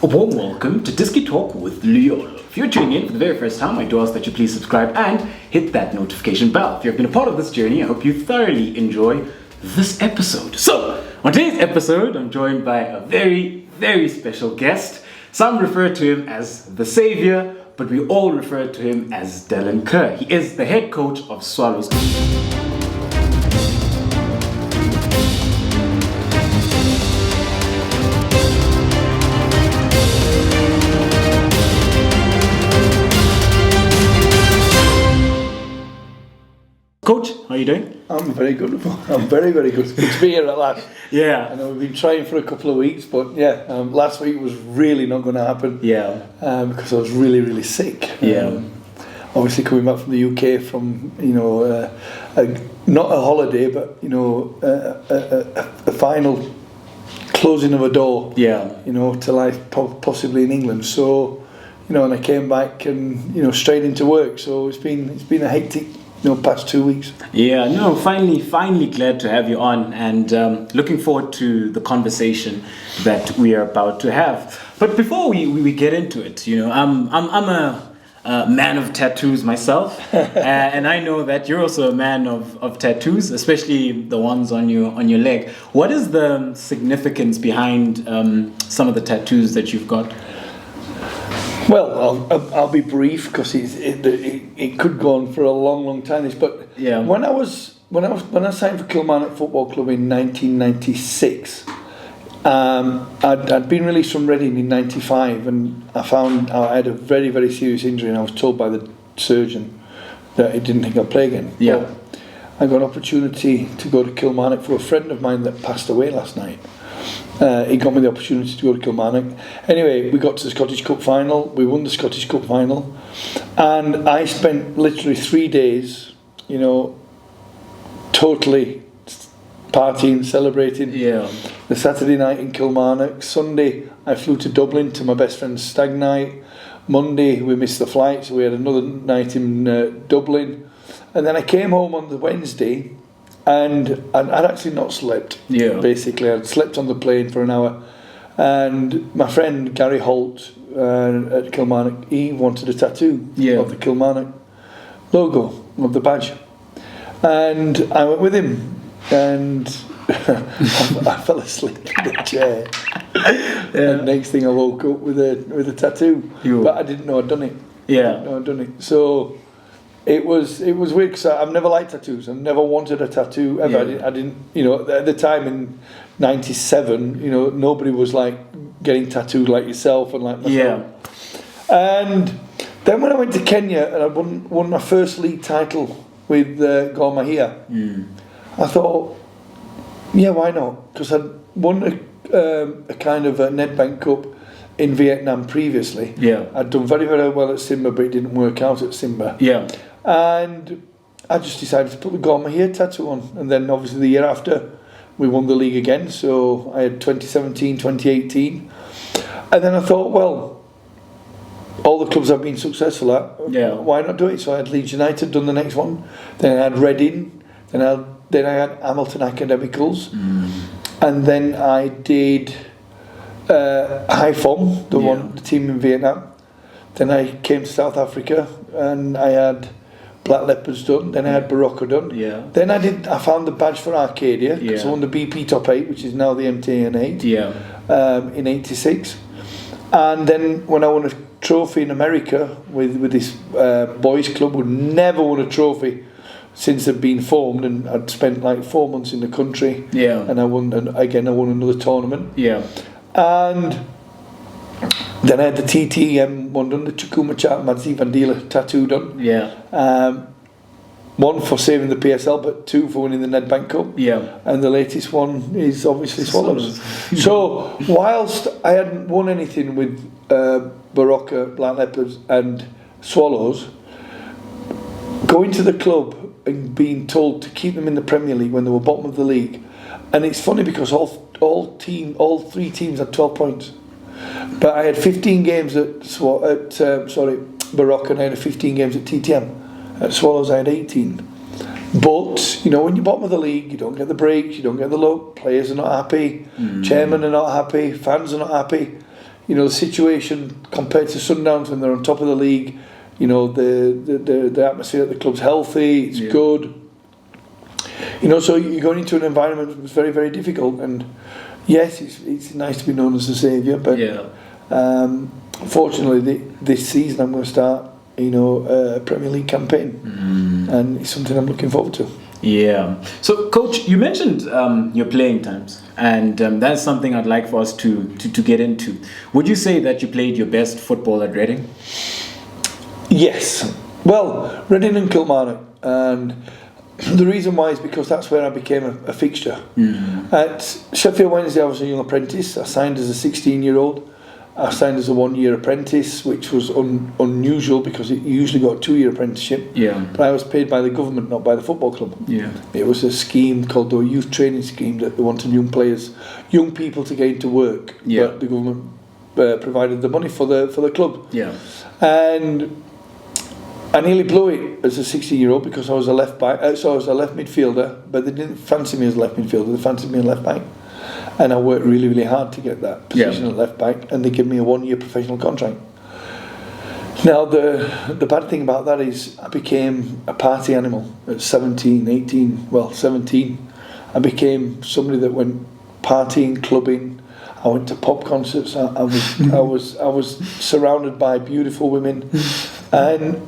A warm welcome to Disky Talk with Liolo. If you're tuning in for the very first time, I do ask that you please subscribe and hit that notification bell. If you've been a part of this journey, I hope you thoroughly enjoy this episode. So, on today's episode, I'm joined by a very, very special guest. Some refer to him as the Savior, but we all refer to him as Dylan Kerr. He is the head coach of Swallows. Coach, how are you doing? I'm very good. I'm very, very good. It's good to be here at last. Yeah. I know we've been trying for a couple of weeks, but last week was really not going to happen. Yeah. Because I was really, really sick. Yeah. Obviously coming back from the UK from, not a holiday, but, a final closing of a door. Yeah. To life possibly in England. So, and I came back and, straight into work. So it's been a hectic past 2 weeks. Yeah, no, finally glad to have you on, and looking forward to the conversation that we are about to have. But before we get into it, I'm a man of tattoos myself, and I know that you're also a man of tattoos, especially the ones on your leg. What is the significance behind some of the tattoos that you've got? Well, I'll be brief because it could go on for a long time. But yeah. when I signed for Kilmarnock Football Club in 1996, I'd been released from Reading in '95, and I found I had a very, very serious injury, and I was told by the surgeon that he didn't think I'd play again. Yeah. But I got an opportunity to go to Kilmarnock for a friend of mine that passed away last night. He got me the opportunity to go to Kilmarnock. Anyway, we got to the Scottish Cup final. We won the Scottish Cup final, and I spent literally 3 days, totally partying, celebrating. Yeah. The Saturday night in Kilmarnock. Sunday, I flew to Dublin to my best friend's stag night. Monday, we missed the flight, so we had another night in Dublin, and then I came home on the Wednesday. And I'd actually not slept. Yeah. Basically, I'd slept on the plane for an hour, and my friend Gary Holt at Kilmarnock, he wanted a tattoo of the Kilmarnock logo, of the badge, and I went with him, and I fell asleep in the chair. Yeah. And next thing I woke up with a tattoo, but I didn't know I'd done it. Yeah. So. It was weird because I've never liked tattoos. I've never wanted a tattoo ever. Yeah. I didn't at the time in '97, nobody was like getting tattooed like yourself and like myself. Yeah. And then when I went to Kenya and I won my first league title with Gor Mahia, I thought, yeah, why not? Because I'd won a kind of a Nedbank Cup in Vietnam previously. Yeah. I'd done very, very well at Simba, but it didn't work out at Simba. Yeah. And I just decided to put the Gor Mahia tattoo on. And then obviously the year after, we won the league again. So I had 2017, 2018. And then I thought, well, all the clubs I've been successful at, why not do it? So I had Leeds United done the next one. Then I had Reading. Then I had Hamilton Academicals. And then I did Phong, the team in Vietnam. Then I came to South Africa and I had Black Leopards done. Then I had Baroka done. Yeah. Then I found the badge for Arcadia because I won the BP Top 8, which is now the MTN 8. Yeah. In '86, and then when I won a trophy in America with this boys club who never won a trophy since they'd been formed, and I'd spent like 4 months in the country. Yeah. And I won another tournament. Yeah. And then I had the TTM one done, the Chukuma Madzi Vandila tattoo done. Yeah. One for saving the PSL, but 2 for winning the Nedbank Cup. Yeah. And the latest one is obviously Swallows. So whilst I hadn't won anything with Baroka, Black Leopards and Swallows, going to the club and being told to keep them in the Premier League when they were bottom of the league, and it's funny because all 3 teams had 12 points. But I had 15 games at Baroka, and I had 15 games at TTM. At Swallows I had 18. But, when you're bottom of the league, you don't get the breaks, you don't get the look, players are not happy, chairmen are not happy, fans are not happy. you know, the situation compared to Sundowns when they're on top of the league, you know, the atmosphere at the club's healthy, it's good. You know, so you're going into an environment that's very, very difficult. And yes, it's nice to be known as the saviour, but fortunately, this season I'm going to start, you know, a Premier League campaign, and it's something I'm looking forward to. Yeah. So, Coach, you mentioned your playing times, and that's something I'd like for us to get into. Would you say that you played your best football at Reading? Yes. Well, Reading and Kilmarnock, and the reason why is because that's where I became a fixture. At Sheffield Wednesday, I was a young apprentice. I signed as a 16-year-old. I signed as a 1-year apprentice, which was unusual because you usually got a 2-year apprenticeship. Yeah. But I was paid by the government, not by the football club. Yeah. It was a scheme called the youth training scheme that they wanted young people to get into work. Yeah. But the government provided the money for the club. Yeah. And I nearly blew it as a 16-year-old because I was a left back. So I was a left midfielder, but they didn't fancy me as a left midfielder. They fancied me a left back. And I worked really, really hard to get that position at left back, and they gave me a 1-year professional contract. Now, the bad thing about that is I became a party animal at 17. I became somebody that went partying, clubbing. I went to pop concerts. I was surrounded by beautiful women, and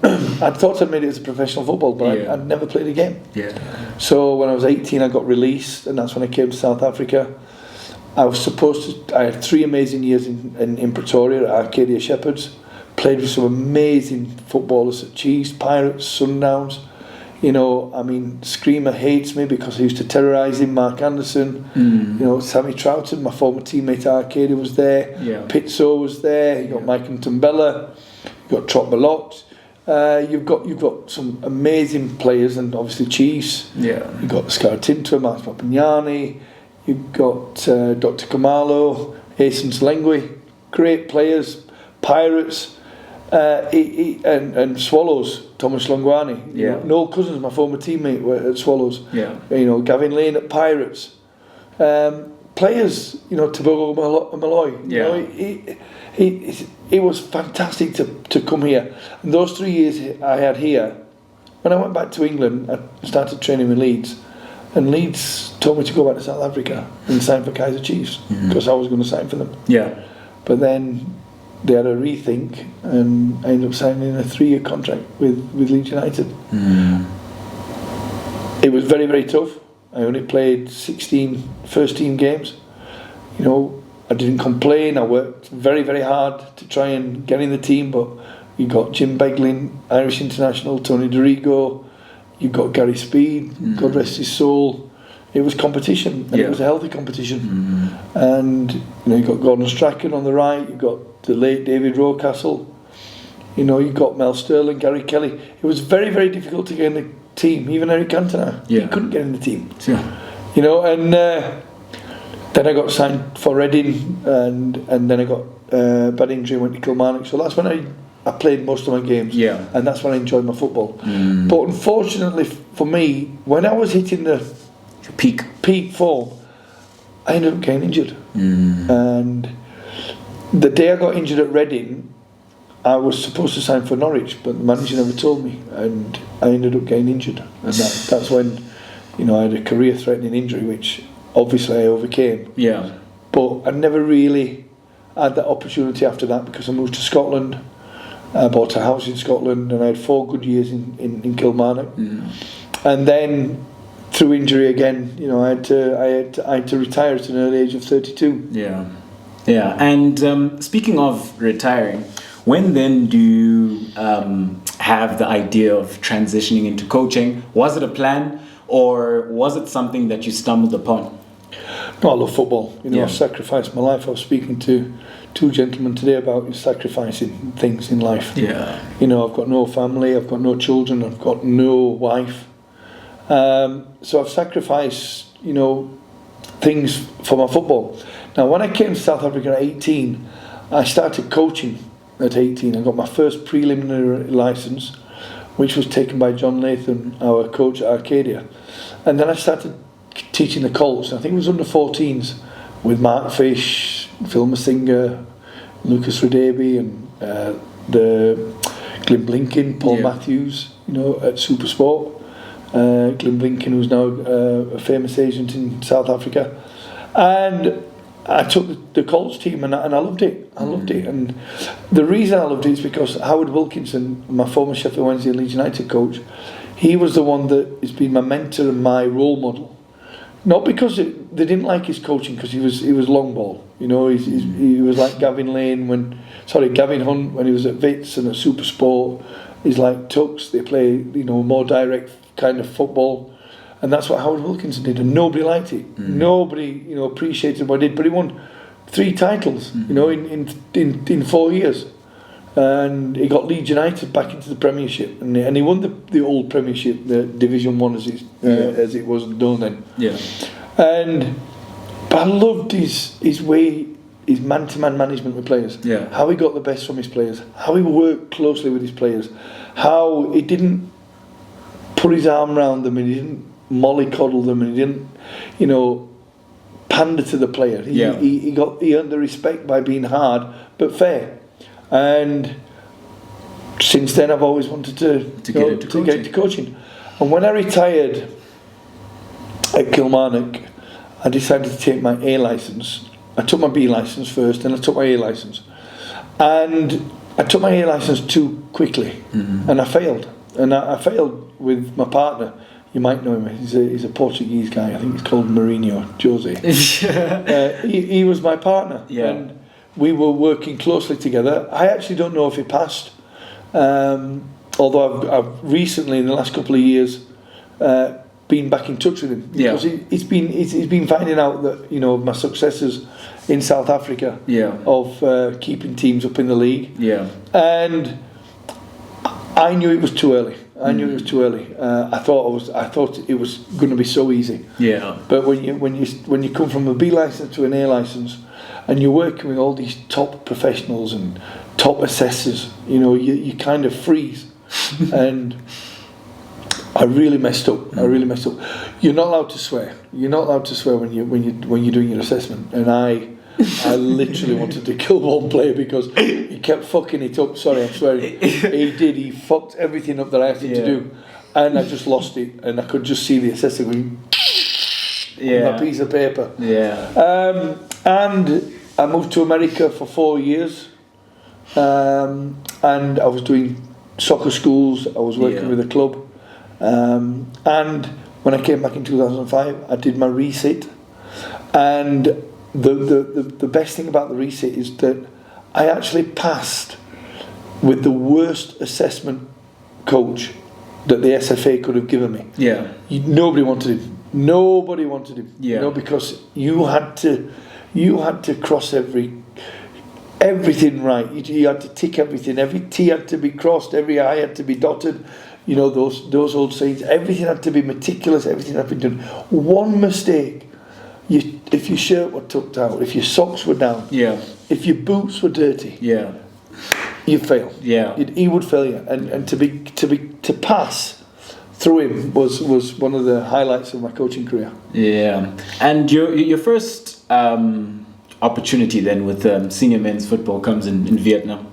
I thought I'd made it as a professional football, but I'd never played a game. Yeah. So when I was 18, I got released, and that's when I came to South Africa. I had 3 amazing years in Pretoria at Arcadia Shepherds. Played with some amazing footballers at Chiefs, Pirates, Sundowns. You know, I mean, Screamer hates me because I used to terrorise him. Mark Anderson, you know, Sammy Troughton, my former teammate at Arcadia, was there. Yeah. Pizzo was there. You got Mike Ntumbela. You got Trot Malott. You've got some amazing players, and obviously Chiefs. Yeah. You've got Scar Tinto, Max Papignani. You've got Dr. Kamalo, Asen Lengwe, great players, Pirates, and Swallows, Thomas Longwani. Yeah. Noel Cousins, my former teammate, were at Swallows. Yeah. You know, Gavin Lane at Pirates. Players, you know, Tobago Malloy. Yeah. You know, it was fantastic to come here. And those 3 years I had here, when I went back to England, I started training with Leeds. And Leeds told me to go back to South Africa and sign for Kaizer Chiefs because I was going to sign for them. Yeah. But then they had a rethink, and I ended up signing a 3-year contract with Leeds United. It was very, very tough. I only played 16 first team games. You know, I didn't complain. I worked very, very hard to try and get in the team, but you got Jim Beglin, Irish international, Tony Dorigo. You got Gary Speed, God rest his soul. It was competition, and it was a healthy competition. And you know, you got Gordon Strachan on the right. You got the late David Rocastle. You know, you got Mel Sterling, Gary Kelly. It was very, very difficult to get in the team. Even Eric Cantona, he couldn't get in the team. You know, and then I got signed for Reading, and then I got bad injury and went to Kilmarnock. So that's when I played most of my games, and that's when I enjoyed my football. But unfortunately for me, when I was hitting the peak form, I ended up getting injured. And the day I got injured at Reading, I was supposed to sign for Norwich, but the manager never told me, and I ended up getting injured. And that's when, you know, I had a career-threatening injury, which obviously I overcame. But I never really had that opportunity after that because I moved to Scotland. I bought a house in Scotland, and I had 4 good years in Kilmarnock. And then through injury again, you know, I had to retire at an early age of 32. And speaking of retiring, when then do you have the idea of transitioning into coaching? Was it a plan, or was it something that you stumbled upon? No, I love football. You know, I've sacrificed my life. I was speaking to 2 gentlemen today about sacrificing things in life. You know, I've got no family, I've got no children, I've got no wife. So I've sacrificed, you know, things for my football. Now, when I came to South Africa at 18, I started coaching at 18. I got my first preliminary licence, which was taken by John Latham, our coach at Arcadia. And then I started teaching the Colts. I think it was under 14s with Mark Fish, Phil Masinga, Lucas Radebe and the Glyn Blinken, Paul Matthews, at Supersport. Glyn Blinken, who's now a famous agent in South Africa. And I took the Colts team and I loved it. I loved it. And the reason I loved it is because Howard Wilkinson, my former Sheffield Wednesday and Leeds United coach, he was the one that has been my mentor and my role model. Not because they didn't like his coaching, because he was long ball. He was like Gavin Hunt when he was at Wits and at Supersport. He's like Tux. They play more direct kind of football. And that's what Howard Wilkinson did, and nobody liked it. Nobody, appreciated what he did. But he won 3 titles, in 4 years, and he got Leeds United back into the Premiership, and he won the old Premiership, the Division 1 as it was known then. Yeah. But I loved his way, his man-to-man management with players. Yeah. How he got the best from his players. How he worked closely with his players. How he didn't put his arm around them, and he didn't mollycoddle them, and he didn't, pander to the player. He earned the respect by being hard but fair. And since then, I've always wanted to get into coaching. And when I retired at Kilmarnock, I decided to take my A licence. I took my B licence first, and I took my A licence. And I took my A licence too quickly, and I failed. And I failed with my partner. You might know him. He's a Portuguese guy. I think he's called Mourinho, Jose. He was my partner, and we were working closely together. I actually don't know if he passed, although I've recently, in the last couple of years, been back in touch with him, because he's been finding out that my successes in South Africa of keeping teams up in the league, and I knew it was too early. I thought it was going to be so easy. Yeah. But when you come from a B license to an A license, and you're working with all these top professionals and top assessors, you kind of freeze. And I really messed up. You're not allowed to swear. You're not allowed to swear when you're doing your assessment. And I literally wanted to kill one player because he kept fucking it up. Sorry, I'm swearing. He did. He fucked everything up that I asked him to do, and I just lost it. And I could just see the assessor going on that piece of paper. Yeah. And I moved to America for 4 years, and I was doing soccer schools. I was working with a club, and when I came back in 2005, I did my resit, and the best thing about the resit is that I actually passed with the worst assessment coach that the SFA could have given me. Yeah. Nobody wanted him. Yeah. Because you had to cross everything right. You had to tick everything. Every T had to be crossed. Every I had to be dotted. Those old sayings. Everything had to be meticulous. Everything had to be done. One mistake. If your shirt were tucked out, if your socks were down, if your boots were dirty, you fail. Yeah, he would fail you, and to pass through him was one of the highlights of my coaching career. Yeah, and your first opportunity then with senior men's football comes in Vietnam.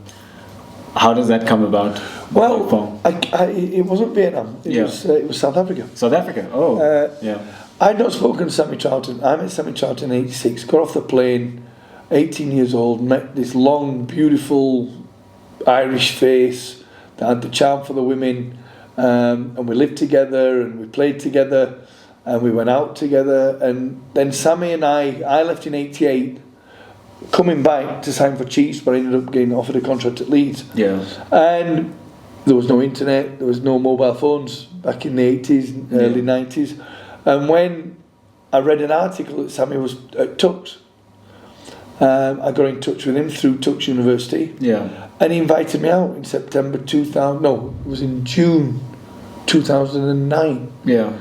How does that come about? Well, it wasn't Vietnam. It was South Africa. South Africa. Oh, I'd not spoken to Sammy Troughton. I met Sammy Troughton in '86, got off the plane, 18 years old, met this long, beautiful Irish face that had the charm for the women, and we lived together, and we played together, and we went out together, and then Sammy and I left in '88, coming back to sign for Chiefs, but I ended up getting offered a contract at Leeds. Yeah. And there was no internet, there was no mobile phones back in the 80s, early 90s. And when I read an article that Sammy was at Tux, I got in touch with him through Tux University. Yeah. And he invited me out in September 2000. No, it was in June 2009. Yeah.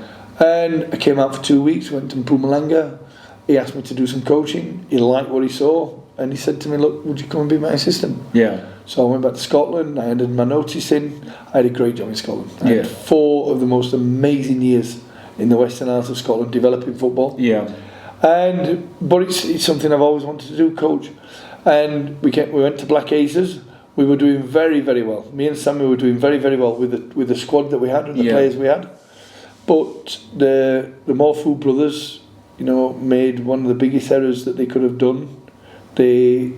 And I came out for 2 weeks, went to Mpumalanga. He asked me to do some coaching. He liked what he saw. And he said to me, look, would you come and be my assistant? Yeah. So I went back to Scotland. I handed my notice in. I had a great job in Scotland. I had 4 of the most amazing years in the Western Isles of Scotland, developing football. Yeah. But it's something I've always wanted to do, coach. And we went to Black Aces. We were doing very, very well. Me and Sammy were doing very, very well with the squad that we had and the players we had. But the Morfu brothers, made one of the biggest errors that they could have done. They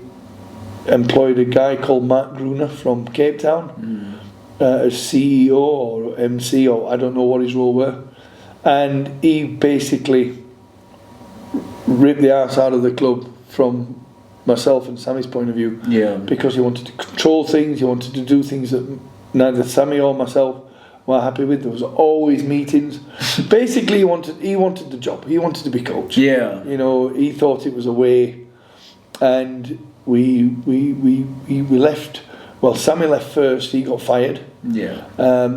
employed a guy called Mark Gruner from Cape Town as CEO or MC, or I don't know what his role were. And he basically ripped the arse out of the club from myself and Sammy's point of view, because he wanted to control things, he wanted to do things that neither Sammy or myself were happy with. There was always meetings. Basically, he wanted the job. He wanted to be coach. Yeah, he thought it was a way, and we left. Well, Sammy left first. He got fired. Yeah.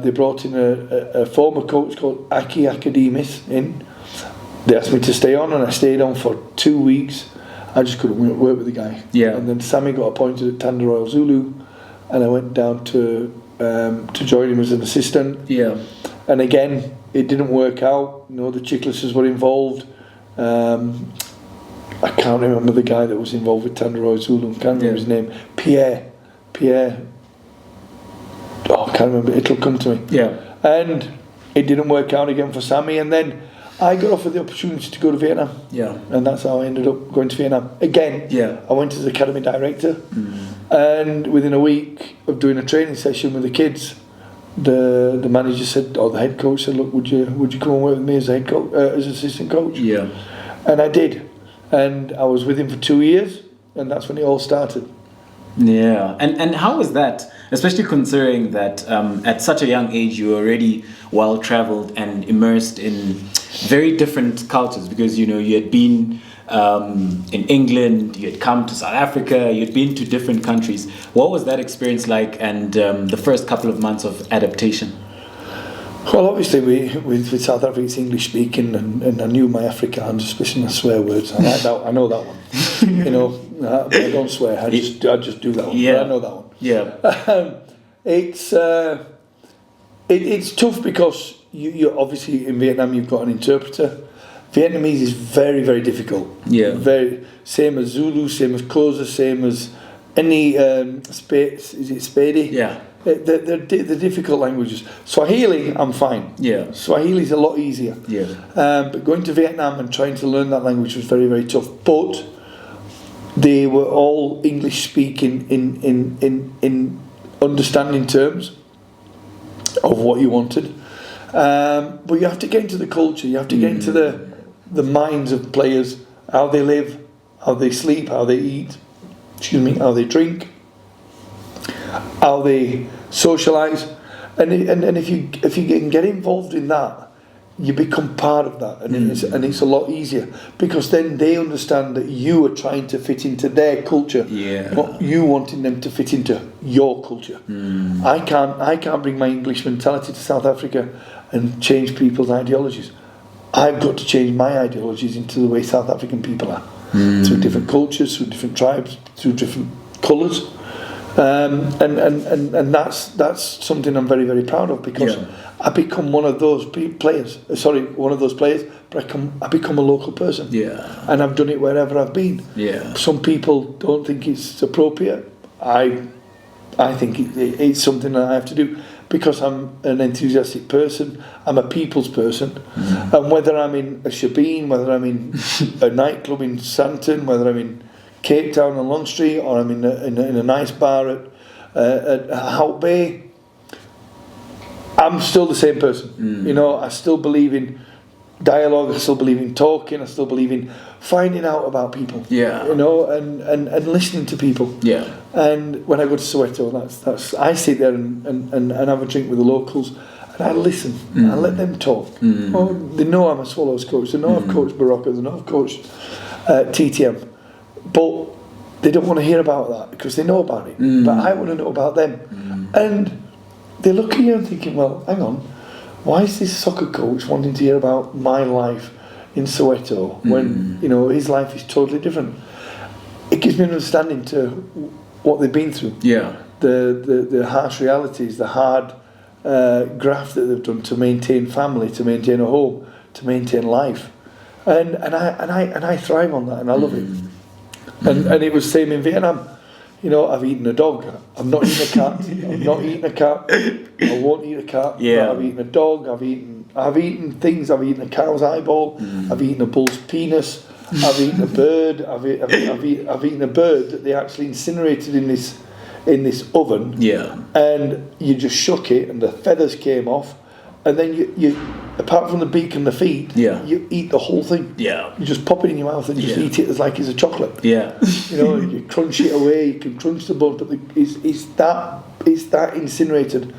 They brought in a former coach called Aki Akademis in. They asked me to stay on, and I stayed on for 2 weeks. I just couldn't work with the guy. Yeah. And then Sammy got appointed at Tanda Royal Zulu, and I went down to join him as an assistant. Yeah. And again, it didn't work out. The Chicklesses were involved. I can't remember the guy that was involved with Tanda Royal Zulu. I can't remember his name. Pierre. Oh, I can't remember. It'll come to me. Yeah. And it didn't work out again for Sammy, and then I got offered the opportunity to go to Vietnam. Yeah. And that's how I ended up going to Vietnam. Again, I went as academy director, and within a week of doing a training session with the kids, the manager said, or the head coach said, look, would you come and work with me as a head coach, as assistant coach? Yeah. And I did. And I was with him for 2 years, and that's when it all started. Yeah, and how was that? Especially considering that at such a young age you were already well travelled and immersed in very different cultures, because you had been in England, you had come to South Africa, you had been to different countries. What was that experience like, and the first couple of months of adaptation? Well, obviously, with South Africa, it's English speaking, and I knew my Afrikaans, especially my swear words. I know that one. I don't swear. I just do that one. Yeah, I know that one. Yeah. It's tough because you obviously in Vietnam you've got an interpreter. Vietnamese is very, very difficult. Yeah. Same as Zulu, same as Xhosa, same as any is it Spade? Yeah. They're difficult languages. Swahili, I'm fine. Yeah. Swahili's a lot easier. Yeah. But going to Vietnam and trying to learn that language was very, very tough. But they were all English speaking in understanding terms of what you wanted. But you have to get into the culture. You have to get into the minds of players, how they live, how they sleep, how they eat. How they drink, how they socialise, and if you can get involved in that, you become part of that, and it's a lot easier, because then they understand that you are trying to fit into their culture, not you wanting them to fit into your culture. I can't bring my English mentality to South Africa and change people's ideologies. I've got to change my ideologies into the way South African people are. Through different cultures, through different tribes, through different colours, and that's something I'm very, very proud of, because I become one of those players. But I become a local person. Yeah, and I've done it wherever I've been. Yeah, some people don't think it's appropriate. I think it's something that I have to do, because I'm an enthusiastic person, I'm a people's person, and whether I'm in a shebeen, whether I'm in a nightclub in Santon, whether I'm in Cape Town on Long Street, or I'm in a nice bar at Hout Bay, I'm still the same person. I still believe in dialogue, I still believe in talking, I still believe in finding out about people. Yeah. And listening to people. Yeah. And when I go to Soweto, that's I sit there and have a drink with the locals, and I listen. I let them talk. Oh, they know I'm a Swallows coach, they know I've coached Baroka, they know I've coached TTM, but they don't want to hear about that because they know about it. But I want to know about them. And they look at you and thinking, well, hang on, why is this soccer coach wanting to hear about my life in Soweto when his life is totally different? It gives me an understanding to what they've been through. Yeah, the harsh realities, the hard graft that they've done to maintain family, to maintain a home, to maintain life, and I thrive on that, and I love it. And it was the same in Vietnam. You know, I've eaten a dog. I'm not eating a cat. I'm not eating a cat. I won't eat a cat. Yeah. I've eaten a dog. I've eaten things. I've eaten a cow's eyeball. I've eaten a bull's penis. I've eaten a bird. I've eaten a bird that they actually incinerated in this oven. Yeah. And you just shook it, and the feathers came off. And then you apart from the beak and the feet, you eat the whole thing. Yeah. You just pop it in your mouth and just eat it as like it's a chocolate. Yeah. You know, you crunch it away. You can crunch the bud, but it's that incinerated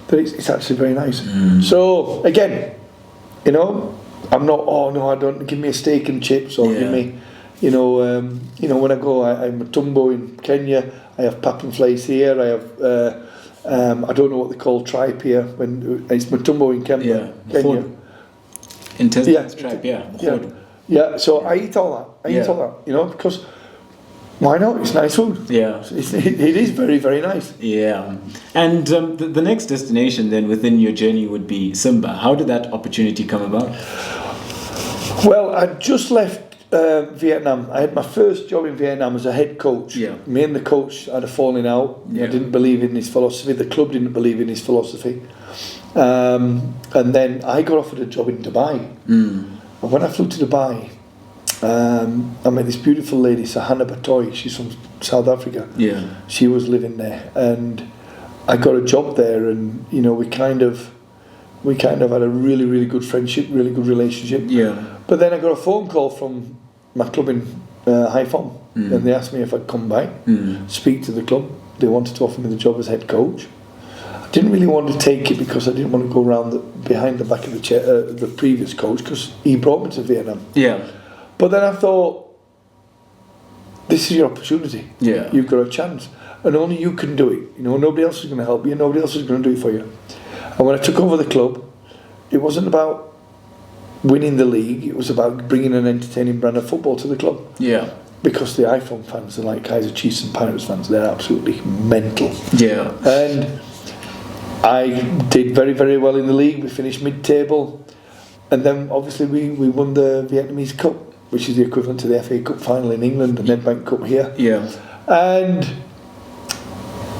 that it's actually very nice. So again, you know, I'm not. Oh no, I don't. Give me a steak and chips, or give me, you know, when I go, I'm a tumbo in Kenya. I have pap and flies here. I have. I don't know what they call tripe here. When it's matumbo in Kenya. Intense tripe, yeah. So I eat all that. You know, because why not? It's nice food. Yeah, it is very, very nice. Yeah, and the next destination then within your journey would be Simba. How did that opportunity come about? Well, I just left Vietnam. I had my first job in Vietnam as a head coach. Yeah. Me and the coach had a falling out. I didn't believe in his philosophy. The club didn't believe in his philosophy. And then I got offered a job in Dubai. And when I flew to Dubai, I met this beautiful lady, Sahana Batoy. She's from South Africa. Yeah. She was living there, and I got a job there, and you know we kind of had a really, really good friendship, really good relationship. Yeah. But then I got a phone call from my club in Phong, and they asked me if I'd come back, speak to the club. They wanted to offer me the job as head coach. I didn't really want to take it because I didn't want to go around behind the back of the chair, the previous coach, because he brought me to Vietnam. Yeah. But then I thought, this is your opportunity. Yeah. You've got a chance, and only you can do it. You know, nobody else is going to help you. Nobody else is going to do it for you. And when I took over the club, it wasn't about winning the league. It was about bringing an entertaining brand of football to the club. Yeah. Because the iPhone fans are like Kaiser Chiefs and Pirates fans. They're absolutely mental. Yeah. And I did very, very well in the league. We finished mid-table. And then obviously we won the Vietnamese Cup, which is the equivalent to the FA Cup final in England, the Nedbank Cup here. Yeah. And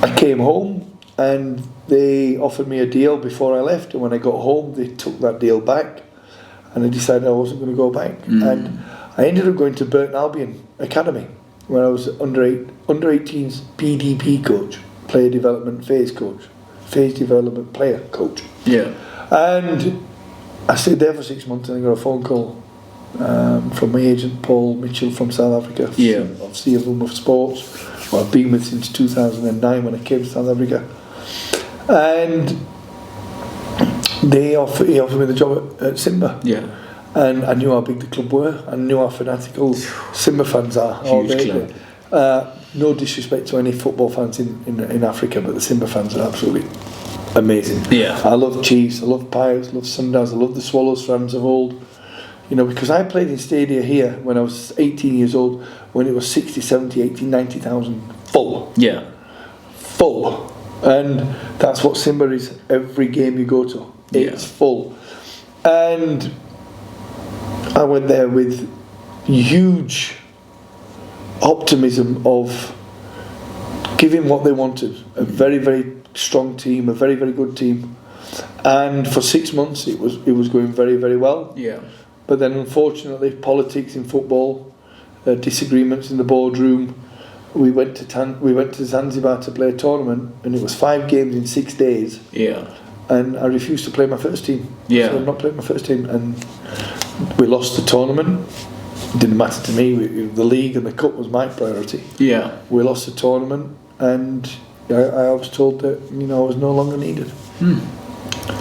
I came home, and they offered me a deal before I left, and when I got home they took that deal back, and I decided I wasn't going to go back. And I ended up going to Burton Albion Academy, where I was under 18s PDP coach, player development phase development player coach. Yeah. And I stayed there for 6 months, and I got a phone call from my agent Paul Mitchell from South Africa, of CFM of Sports, who I've been with since 2009 when I came to South Africa. And he offered me the job at Simba. Yeah. And I knew how big the club were. I knew how fanatical Simba fans are. Huge club. No disrespect to any football fans in Africa, but the Simba fans are absolutely amazing. Yeah. I love Chiefs, I love Pirates, I love Sundowns, I love the Swallows fans of old. You know, because I played in stadia here when I was 18 years old, when it was 60, 70, 80, 90,000 full. Yeah. Full. And that's what Simba is every game you go to. It's full. And I went there with huge optimism of giving what they wanted. A very, very strong team, a very, very good team. And for 6 months it was going very, very well. Yeah. But then unfortunately politics in football, disagreements in the boardroom. We went to Zanzibar to play a tournament, and it was 5 games in 6 days. Yeah. And I refused to play my first team. Yeah. So I'm not playing my first team, and we lost the tournament. It didn't matter to me. The league and the cup was my priority. Yeah. We lost the tournament, and I was told that I was no longer needed.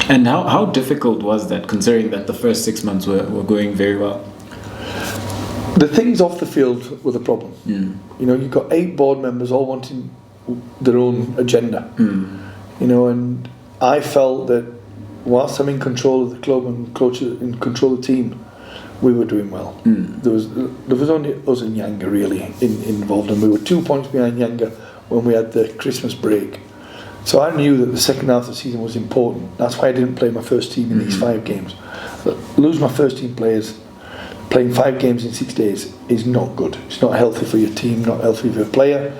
And how difficult was that, considering that the first 6 months were going very well? The things off the field were the problem. You've got 8 board members all wanting their own agenda. And I felt that whilst I'm in control of the club and in control of the team, we were doing well. There was only us and Yanga really involved, and we were 2 points behind Yanga when we had the Christmas break. So I knew that the second half of the season was important. That's why I didn't play my first team in these 5 games. Lose my first team players, playing 5 games in 6 days is not good. It's not healthy for your team, not healthy for your player.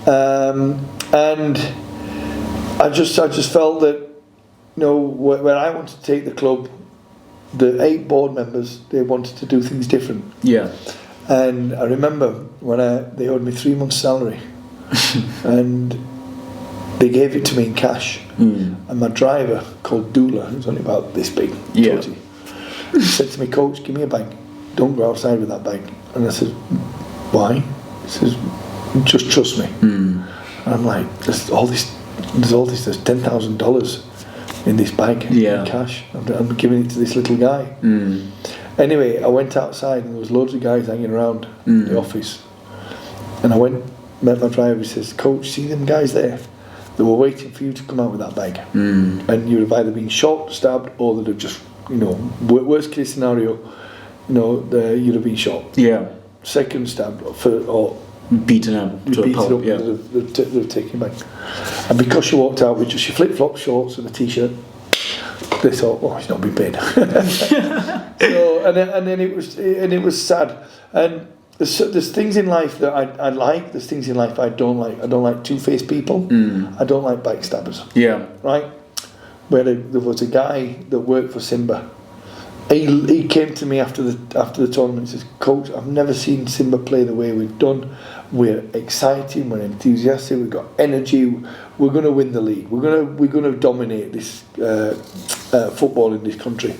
And I just felt that, you know, where I wanted to take the club, the 8 board members, they wanted to do things different. Yeah. And I remember when they owed me 3 months' salary, and they gave it to me in cash. And my driver, called Dula, who's only about this big, yeah. he said to me, "Coach, give me a bag. Don't go outside with that bag." And I said, "Why?" He says, "Just trust me." And I'm like, there's $10,000 in this bag in cash. I'm giving it to this little guy. Anyway, I went outside and there was loads of guys hanging around the office. And I met my driver. He says, "Coach, see them guys there? They were waiting for you to come out with that bag. And you would have either been shot, stabbed, or they'd have just, you know, worst case scenario, you know, you'd have been shot. Yeah. Second stabbed, or beaten up. Yeah. They've taken you back. And because you walked out with just your flip-flop shorts and a t-shirt, they thought, oh, he's not been paid." So, and then it was sad. And there's things in life that I like. There's things in life I don't like. I don't like two-faced people. I don't like backstabbers. Yeah. Right. Where there was a guy that worked for Simba. He came to me after the tournament and says, "Coach, I've never seen Simba play the way we've done. We're excited, we're enthusiastic, we've got energy. We're going to win the league. We're going to dominate this football in this country."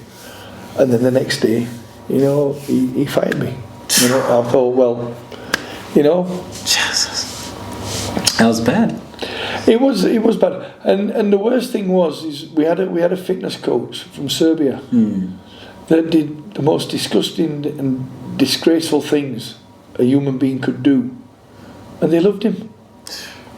And then the next day, you know, he fired me. You know, I thought, well, you know, Jesus, that was bad. It was bad. And the worst thing is we had a fitness coach from Serbia. That did the most disgusting and disgraceful things a human being could do, and they loved him.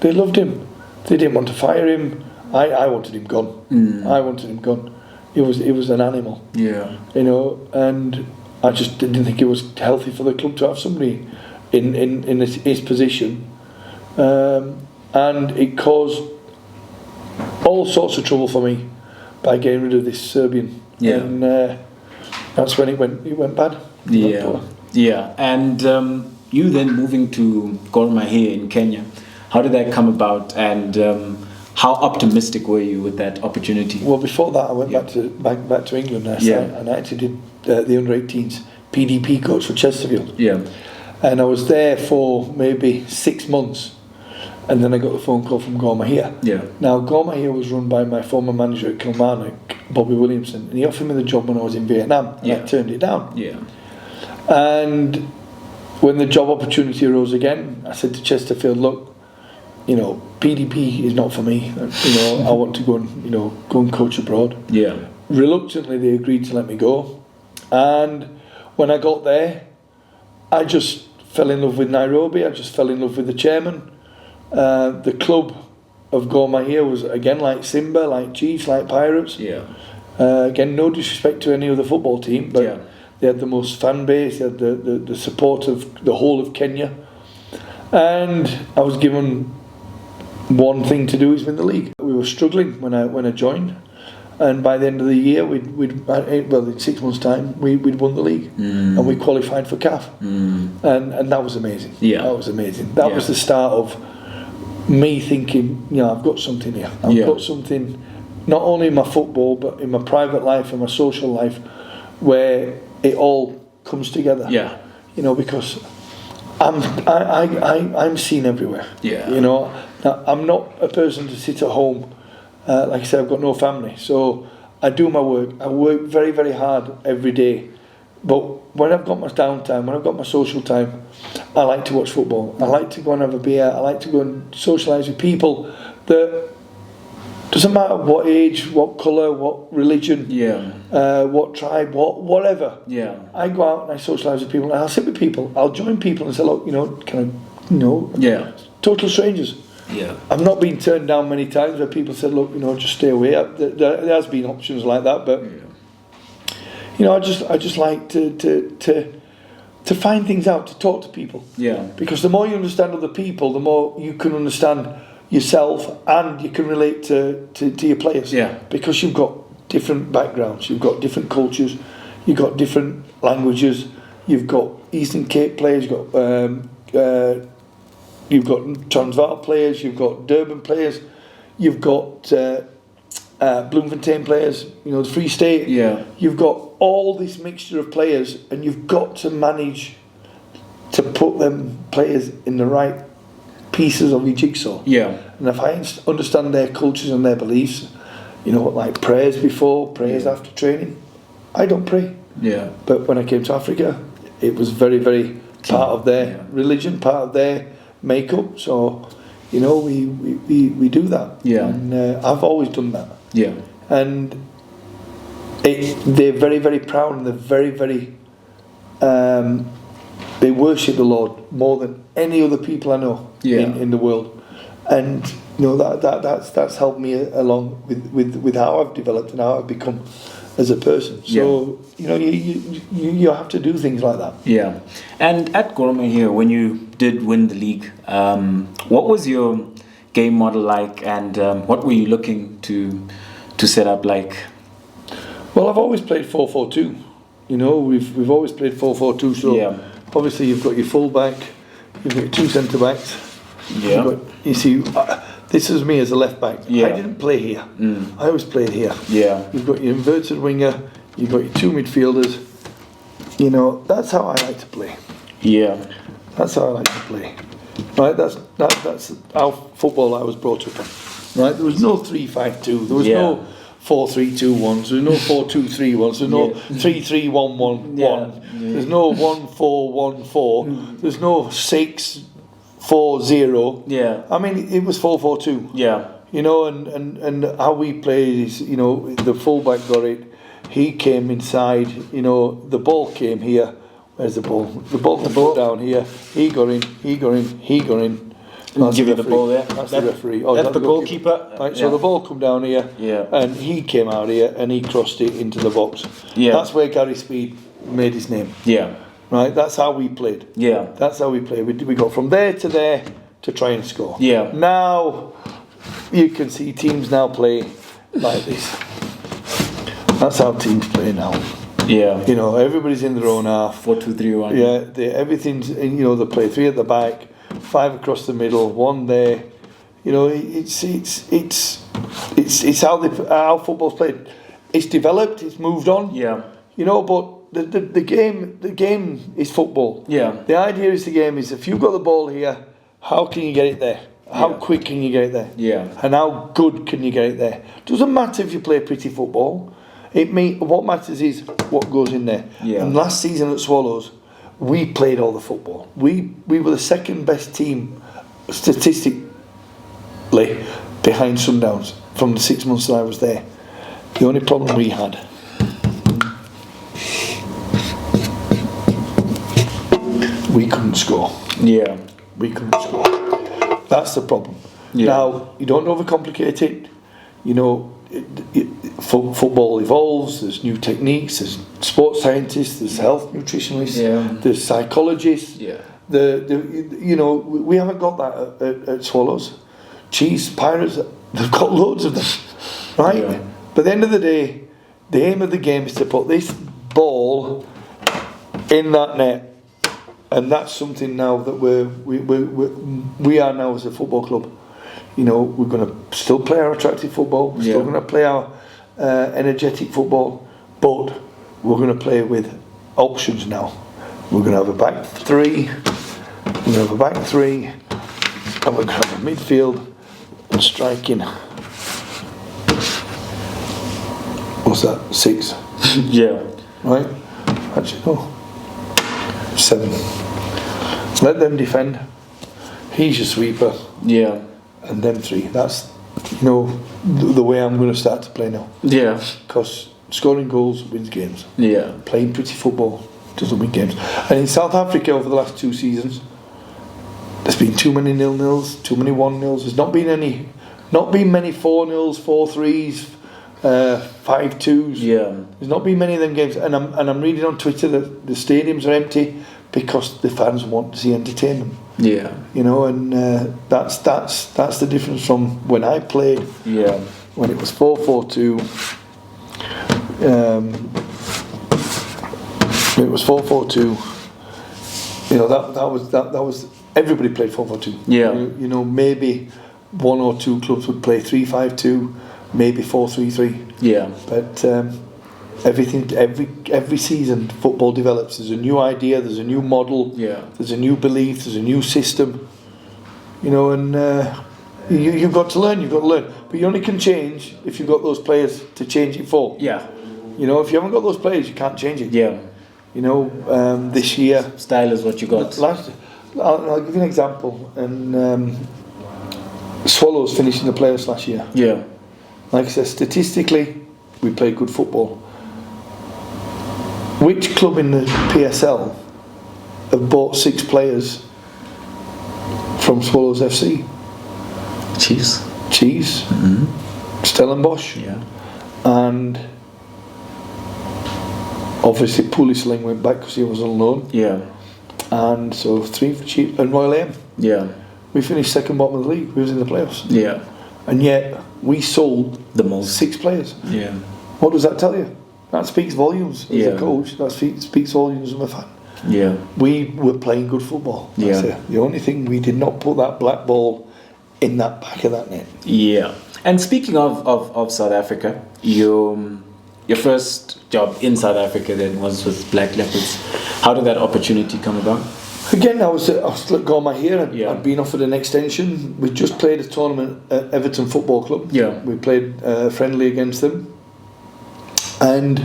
They loved him. They didn't want to fire him. I wanted him gone. I wanted him gone. He was an animal. Yeah. You know, and I just didn't think it was healthy for the club to have somebody in his position, and it caused all sorts of trouble for me by getting rid of this Serbian. Yeah. And that's when it went bad. Yeah. Yeah. And you then moving to Gor Mahia in Kenya, how did that come about, and how optimistic were you with that opportunity? Well, before that, I went back to England, and I actually did the under-18s PDP coach for Chesterfield. Yeah. And I was there for maybe 6 months, and then I got the phone call from Gor Mahia. Yeah. Now, Gor Mahia was run by my former manager at Kilmarnock, Bobby Williamson, and he offered me the job when I was in Vietnam, and I turned it down. Yeah. And when the job opportunity arose again, I said to Chesterfield, "Look, you know, PDP is not for me. You know, I want to go and coach abroad." Yeah. Reluctantly, they agreed to let me go, and when I got there, I just fell in love with Nairobi. I just fell in love with the chairman. The club of Gor Mahia was again like Simba, like Chiefs, like Pirates. Yeah. Again, no disrespect to any other football team, but they had the most fan base. They had the support of the whole of Kenya, and I was given one thing to do is win the league. We were struggling when I joined, and by the end of the year, in 6 months' time, we'd won the league, and we qualified for CAF, and that was amazing. Yeah, that was amazing. That was the start of me thinking, you know, I've got something here. I've got something, not only in my football, but in my private life and my social life, where it all comes together. Yeah, you know, because I'm seen everywhere. Yeah, you know, now, I'm not a person to sit at home. Like I said, I've got no family, so I do my work. I work very, very hard every day. But when I've got my downtime, when I've got my social time, I like to watch football. I like to go and have a beer. I like to go and socialise with people that doesn't matter what age, what colour, what religion, what tribe, whatever. Yeah. I go out and I socialise with people, and I'll sit with people. I'll join people and say, "Look, you know, total strangers." Yeah. I've not been turned down many times where people said, "Look, you know, just stay away." There has been options like that, but you know, I just like to find things out, to talk to people. Yeah. Because the more you understand other people, the more you can understand yourself, and you can relate to your players. Yeah. Because you've got different backgrounds, you've got different cultures, you've got different languages, you've got Eastern Cape players, you've got Transvaal players, you've got Durban players, you've got Bloemfontein players, the Free State. Yeah. You've got all this mixture of players, and you've got to manage to put them players in the right pieces of your jigsaw. Yeah. And if I understand their cultures and their beliefs, like prayers before, prayers after training, I don't pray. Yeah. But when I came to Africa, it was very, very part of their religion, part of their makeup. So, we do that. Yeah. And I've always done that. Yeah. And they're very, very proud, and they're very, very. They worship the Lord more than any other people I know in the world, and that's helped me along with how I've developed and how I've become as a person. So you have to do things like that. Yeah. And at Gor Mahia, when you did win the league, what was your game model like, and what were you looking to set up like? Well, I've always played 4-4-2. We've always played 4-4-2. So obviously you've got your full back, you've got your two centre backs. Yeah. You see, this is me as a left back. Yeah. I didn't play here. I always played here. Yeah. You've got your inverted winger. You've got your two midfielders. That's how I like to play. Yeah. That's how I like to play. Right. That's how football I was brought up in. Right. There was no 3-5-2. There was no 4-3-2-1s. There was no 4-2-3-1s. There's no 3-3-1-1-1. There's no 1-4-1-4. There's no 6-4-0. Yeah. I mean, it was 4-4-2. Yeah. And how we played is, the fullback got it. He came inside. The ball came here. Where's the ball? The ball was put down here. He got in. He got in. He got in. That's give you the ball there. That's the referee. That's the goalkeeper. Right, so the ball come down here, and he came out here and he crossed it into the box. Yeah. That's where Gary Speed made his name. Yeah. Right, that's how we played. Yeah. That's how we played. We got from there to try and score. Yeah. Now, you can see teams now play like this. That's how teams play now. Yeah. Everybody's in their own half. 4-2-3-1. Yeah, everything's, they play three at the back, 5 across the middle, 1 there. It's how football's played. It's developed. It's moved on. Yeah. But the game is football. Yeah. The idea is if you've got the ball here, how can you get it there? How quick can you get it there? Yeah. And how good can you get it there? Doesn't matter if you play pretty football. What matters is what goes in there. Yeah. And last season at Swallows, we played all the football. We were the second best team statistically behind Sundowns from the 6 months that I was there. The only problem we had, we couldn't score. Yeah. We couldn't score. That's the problem. Yeah. Now, you don't overcomplicate it. Football evolves. There's new techniques. There's sports scientists. There's health nutritionists. Yeah. There's psychologists. Yeah. We haven't got that at Swallows. Cheese Pirates, they've got loads of them, right? Yeah. But at the end of the day, the aim of the game is to put this ball in that net. And that's something now that we are now as a football club. We're going to still play our attractive football. We're still going to play our energetic football, but we're going to play with options now. We're going to have a back three. We're going to have a back three, and we're going to have a midfield and striking. What's that? 6. Yeah. Right? Actually, no. 7. Let them defend. He's your sweeper. Yeah. And them 3. That's the way I'm going to start to play now. Yeah. Because scoring goals wins games. Yeah. Playing pretty football doesn't win games. And in South Africa over the last 2 seasons, there's been too many 0-0s, too many 1-0s. There's not been many 4-0s, 4-3s, 5-2s. Yeah. There's not been many of them games. And I'm reading on Twitter that the stadiums are empty because the fans want to see entertainment. Yeah. And that's the difference from when I played. Yeah. When it was 4-4-2. It was 4-4-2. that was everybody played 4-4-2. Yeah. Maybe one or two clubs would play 3-5-2, maybe 4-3-3. Yeah. But every season football develops. There's a new idea, there's a new model, there's a new belief, there's a new system. And you've got to learn. But you only can change if you've got those players to change it for. Yeah. If you haven't got those players, you can't change it. Yeah. This year, style is what you got. I'll give you an example. And Swallows finished in the playoffs last year. Yeah. Like I said, statistically, we played good football. Which club in the PSL have bought 6 players from Swallows FC? Cheese. Mm-hmm. Stellenbosch. Yeah. And obviously Pulisling went back because he was on loan. Yeah. And so 3 cheap and Royal AM. Yeah. We finished second bottom of the league. We was in the playoffs. Yeah. And yet we sold the most 6 players. Yeah. What does that tell you? That speaks volumes as a coach. That speaks volumes as a fan. Yeah. We were playing good football. That's it. The only thing, we did not put that black ball in that back of that net. Yeah. And speaking of South Africa, your first job in South Africa then was with Black Leopards. How did that opportunity come about? Again, I was at Gor Mahia. I'd been offered an extension. We just played a tournament at Everton Football Club. Yeah. We played friendly against them. And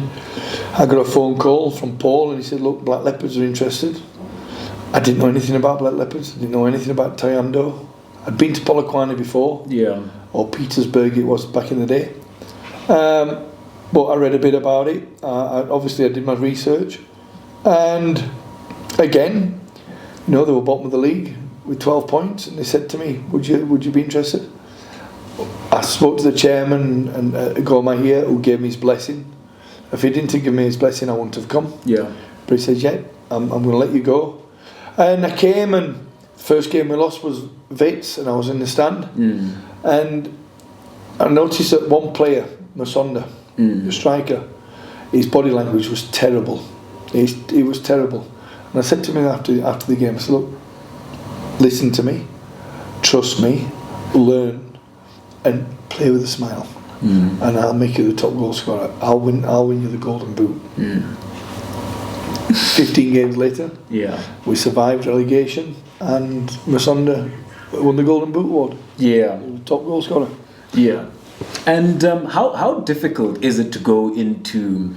I got a phone call from Paul and he said, look, Black Leopards are interested. I didn't know anything about Black Leopards. I didn't know anything about Toyando. I'd been to Polokwane before. Yeah. Or Petersburg it was back in the day. But I read a bit about it. Obviously I did my research. And again, they were bottom of the league with 12 points, and they said to me, would you be interested? I spoke to the chairman and Gor Mahia, who gave me his blessing. If he didn't give me his blessing, I wouldn't have come. Yeah. But he said, yeah, I'm going to let you go. And I came, and the first game we lost was Wits, and I was in the stand. And I noticed that one player, Masonda, the striker, his body language was terrible. He was terrible. And I said to him after the game, I said, look, listen to me, trust me, learn, and play with a smile. And I'll make you the top goal scorer. I'll win you the golden boot. 15 games later, we survived relegation, and Masonda won the golden boot award. Yeah. Top goal scorer. Yeah. And how difficult is it to go into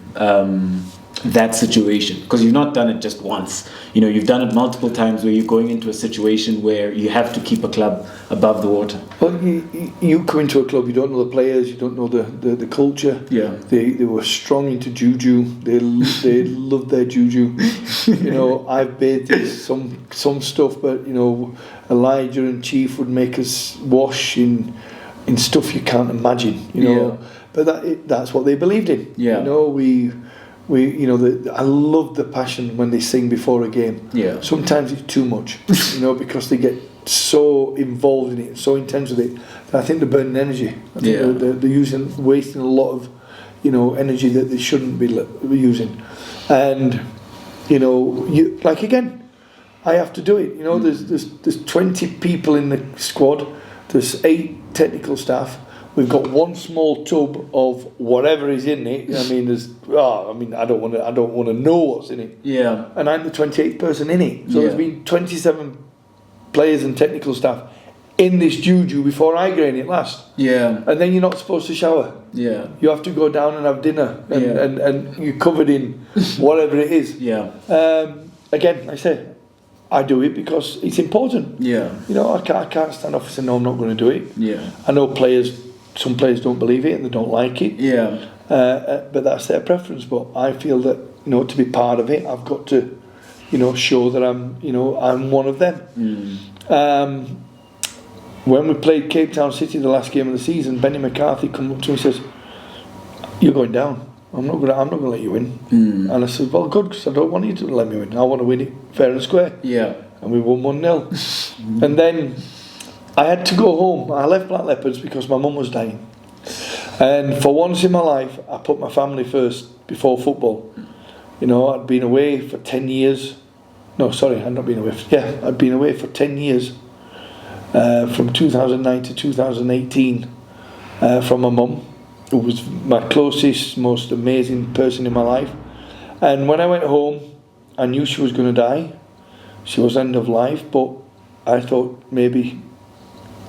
that situation? Because you've not done it just once. You've done it multiple times where you're going into a situation where you have to keep a club above the water. Well, you come into a club, you don't know the players, you don't know the culture. Yeah. They were strong into juju. They loved their juju. I've bathed in some stuff, but Elijah and Chief would make us wash in stuff you can't imagine. But that's what they believed in. Yeah. I love the passion when they sing before a game. Yeah. Sometimes it's too much, because they get so involved in it, so intense with it. That I think they're burning energy. I think they're wasting a lot of, energy that they shouldn't be using. And, again, I have to do it. There's 20 people in the squad. There's 8 technical staff. We've got one small tub of whatever is in it. I don't want to know what's in it. Yeah. And I'm the 28th person in it. So there's been 27 players and technical staff in this juju before I get in it last. Yeah. And then you're not supposed to shower. Yeah. You have to go down and have dinner, and you're covered in whatever it is. Yeah. Again, I say, I do it because it's important. Yeah. I can't stand off and say, no, I'm not going to do it. Yeah. I know some players don't believe it and they don't like it. Yeah. But that's their preference. But I feel that, to be part of it, I've got to, show that I'm one of them. When we played Cape Town City the last game of the season, Benny McCarthy come up to me and says, "You're going down. I'm not going to let you win." And I said, "Well, good, because I don't want you to let me win. I want to win it fair and square." Yeah. And we won 1-0. And then I had to go home. I left Black Leopards because my mum was dying. And for once in my life, I put my family first before football. I'd been away for 10 years, No, sorry, I'd not been away. I'd been away for 10 years, from 2009 to 2018, from my mum, who was my closest, most amazing person in my life. And when I went home, I knew she was going to die. She was end of life, but I thought maybe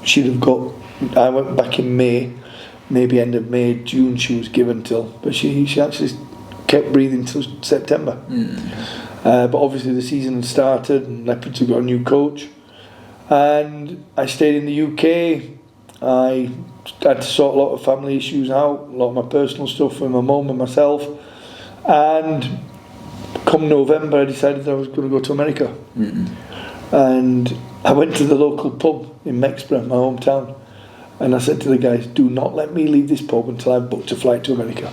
she'd have got. I went back in May, maybe end of May, June she was given till, but she actually kept breathing till September. But obviously the season had started and Leopards had got a new coach, and I stayed in the UK. I had to sort a lot of family issues out, a lot of my personal stuff with my mum and myself, and come November I decided that I was going to go to America. And I went to the local pub in Mexborough, my hometown, and I said to the guys, do not let me leave this pub until I've booked a flight to America.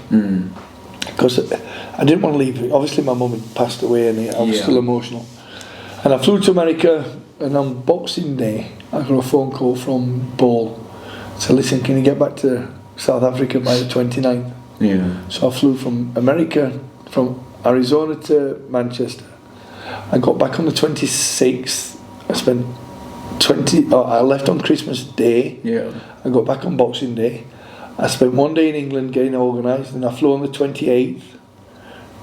Because I didn't want to leave. Obviously my mum had passed away and I was still emotional. And I flew to America, and on Boxing Day I got a phone call from Paul. So listen, can you get back to South Africa by the 29th? So I flew from America, from Arizona to Manchester. I got back on the 26th. I left on Christmas Day. I got back on Boxing Day. I spent one day in England getting organised, and I flew on the 28th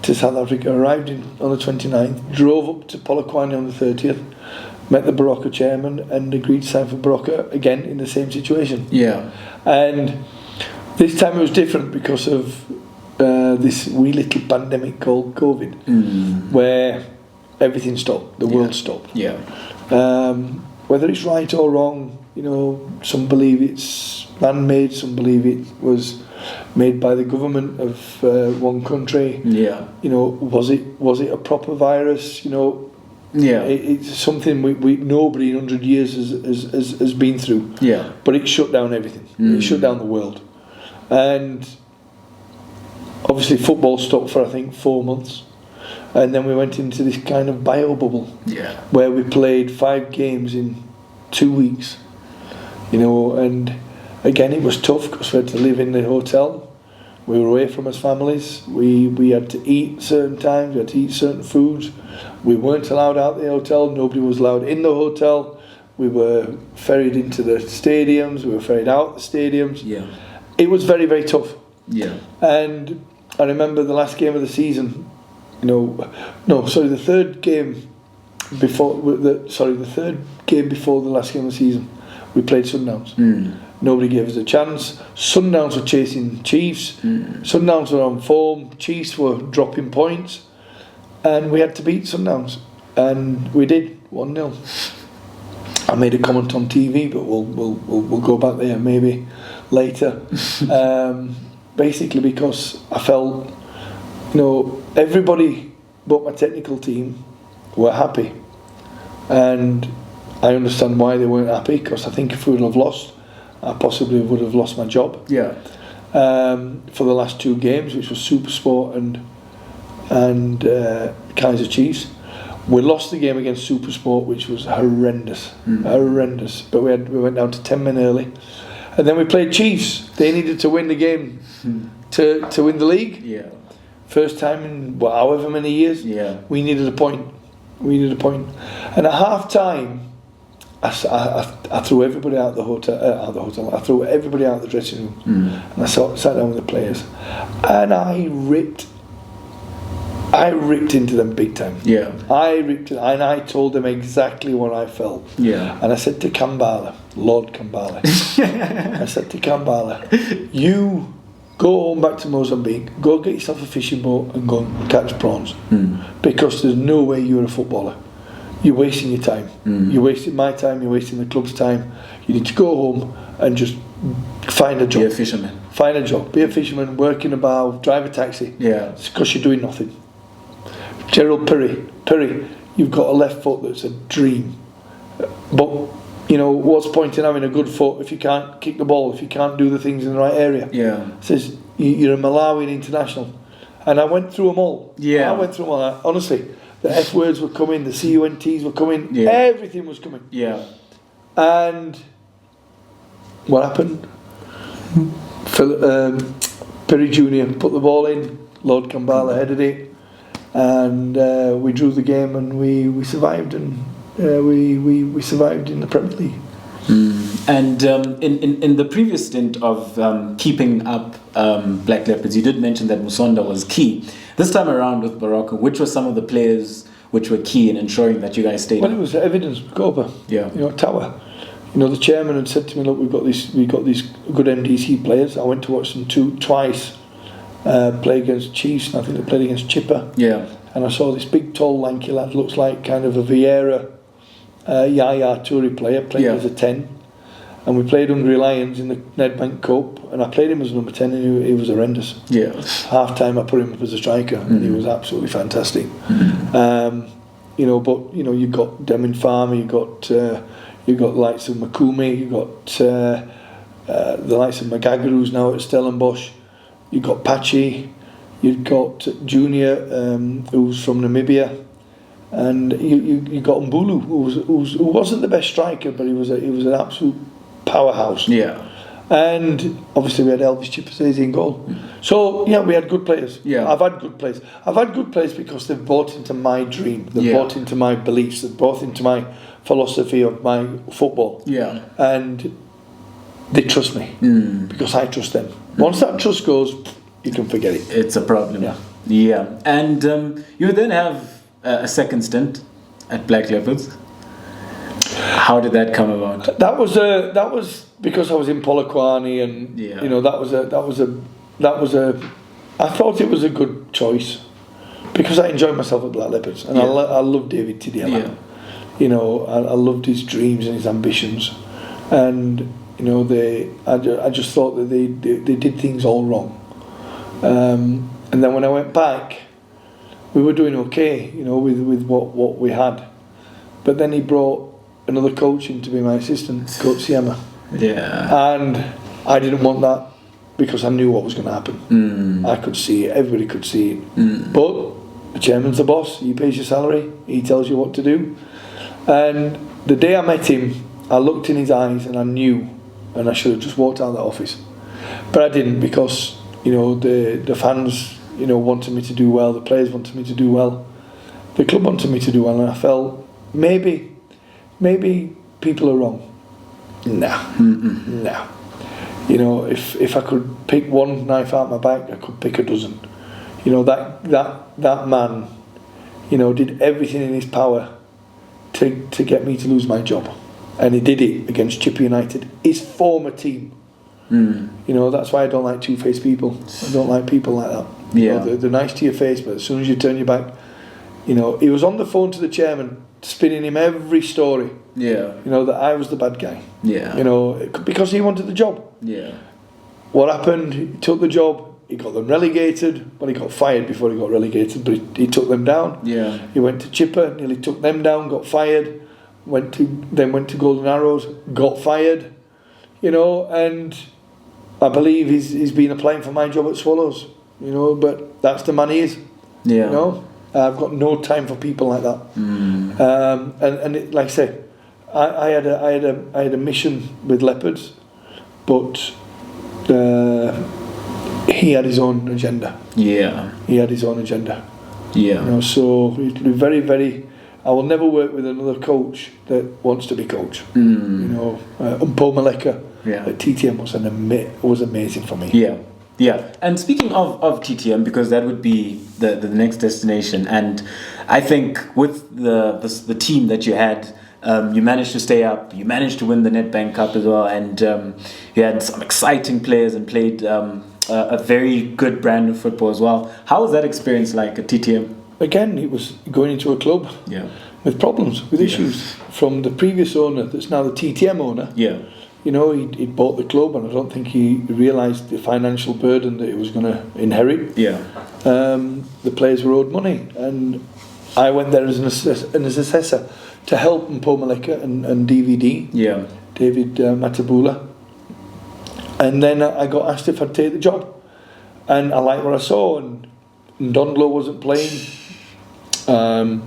to South Africa, arrived on the 29th, drove up to Polokwane on the 30th, met the Baroka chairman and agreed to sign for Baroka again in the same situation. And this time it was different because of this wee little pandemic called COVID, where everything stopped, the world stopped. Whether it's right or wrong, you know, some believe it's man-made, some believe it was made by the government of one country. You know, was it a proper virus? You know, it's something we nobody in 100 years has been through. But it shut down everything. It shut down the world, and obviously football stopped for I think 4 months. And then we went into this kind of bio bubble, where we played 5 games in 2 weeks, you know. And again, it was tough because we had to live in the hotel. We were away from our families. We had to eat certain times. We had to eat certain foods. We weren't allowed out the hotel. Nobody was allowed in the hotel. We were ferried into the stadiums. We were ferried out the stadiums. It was very, very tough. And I remember the last game of the season. The third game before the third game before the last game of the season, we played Sundowns. Nobody gave us a chance. Sundowns were chasing Chiefs. Sundowns were on form. Chiefs were dropping points, and we had to beat Sundowns, and we did 1-0. I made a comment on TV, but we'll go back there maybe later. Basically, because I felt, everybody but my technical team were happy, and I understand why they weren't happy, because I think if we would have lost, I possibly would have lost my job. For the last 2 games, which was Supersport and Kaiser Chiefs. We lost the game against Supersport, which was horrendous. But we went down to 10 men early, and then we played Chiefs. They needed to win the game to win the league. First time in however many years. We needed a point. And at half time, I threw everybody out the hotel. I threw everybody out the dressing room, and I sat down with the players, and I ripped into them big time. I ripped it, and I told them exactly what I felt. And I said to Kambala, Lord Kambala, I said to Kambala, you go home back to Mozambique, go get yourself a fishing boat and go and catch prawns, because there's no way you're a footballer. You're wasting your time. You're wasting my time. You're wasting the club's time. You need to go home and just find a job. Be a fisherman. Find a job. Be a fisherman. Work in a bar. Drive a taxi. It's because you're doing nothing. Gerald Perry, you've got a left foot that's a dream. But what's the point in having a good foot if you can't kick the ball? If you can't do the things in the right area? Says you're a Malawian international, and I went through them all. I went through them all. Honestly. The F words were coming, the CUNTs were coming, everything was coming. And what happened? Perry Jr. put the ball in, Lord Kambala headed it, and we drew the game, and we survived, and we survived in the Premier League. And in the previous stint of keeping up Black Leopards, you did mention that Musonda was key. This time around with Baroka, which were some of the players which were key in ensuring that you guys stayed? Well, it was Evidence, Goba, Tower. The chairman had said to me, look, we've got these good MDC players. I went to watch them twice play against Chiefs, and I think they played against Chipper. Yeah. And I saw this big, tall, lanky lad, looks like kind of a Vieira, Yaya Toure player, playing as a 10. And we played Hungry Lions in the Nedbank Cup, and I played him as number 10, and he was horrendous. Yeah. Half time I put him up as a striker, and he was absolutely fantastic. But you got Demin Farmer, you got the likes of Makumi, you got the likes of Magaga, who's now at Stellenbosch. You got Pachi, you've got Junior, who's from Namibia, and you got Mbulu, who wasn't the best striker, but he was an absolute powerhouse. Yeah. And obviously we had Elvis Chippers in goal. So yeah, we had good players. Yeah. I've had good players. I've had good players because they've bought into my dream. They've bought into my beliefs. They've bought into my philosophy of my football. Yeah. And they trust me because I trust them. Once that trust goes, you can forget it. It's a problem. Yeah. And you then have a second stint at Black Leopards. How did that come about? That was because I was in Polokwane, and I thought it was a good choice because I enjoyed myself at Black Leopards, and I love David Tidiela. I loved his dreams and his ambitions, and I just thought that they did things all wrong. And then when I went back, we were doing okay, with what we had, but then he brought another coach in to be my assistant, Coach Siema. Yeah. And I didn't want that because I knew what was going to happen. I could see it, everybody could see it. But the chairman's the boss, he pays your salary, he tells you what to do. And the day I met him, I looked in his eyes and I knew, and I should have just walked out of the office. But I didn't because, the fans, wanted me to do well, the players wanted me to do well, the club wanted me to do well, and I felt maybe people are wrong. No. If I could pick one knife out my bag, I could pick a dozen. That man, did everything in his power to get me to lose my job, and he did it against Chipper United, his former team. That's why I don't like two-faced people. I don't like people like that. Yeah. They're nice to your face, but as soon as you turn your back, he was on the phone to the chairman, spinning him every story. Yeah. That I was the bad guy. Yeah. Because he wanted the job. Yeah. What happened? He took the job. He got them relegated. Well, he got fired before he got relegated, but he took them down. Yeah. He went to Chipper, nearly took them down, got fired. Went to Golden Arrows, got fired. And I believe he's been applying for my job at Swallows. But that's the man he is. Yeah. I've got no time for people like that. And like I say, I had a mission with Leopards, but he had his own agenda. Yeah. He had his own agenda. Yeah. So it'd be very, very. I will never work with another coach that wants to be coach. Paul Maleka at TTM was amazing for me. Yeah. Yeah, and speaking of TTM, because that would be the next destination, and I think with the team that you had, you managed to stay up, you managed to win the Nedbank Cup as well, and you had some exciting players and played a very good brand of football as well. How was that experience like at TTM? Again, it was going into a club with problems, with issues from the previous owner that's now the TTM owner. Yeah. He'd bought the club, and I don't think he realised the financial burden that he was going to inherit. Yeah. The players were owed money, and I went there as an assessor to help Mpo Maleka and DVD. Yeah. David Matabula. And then I got asked if I'd take the job, and I liked what I saw. And Ndondlo wasn't playing. I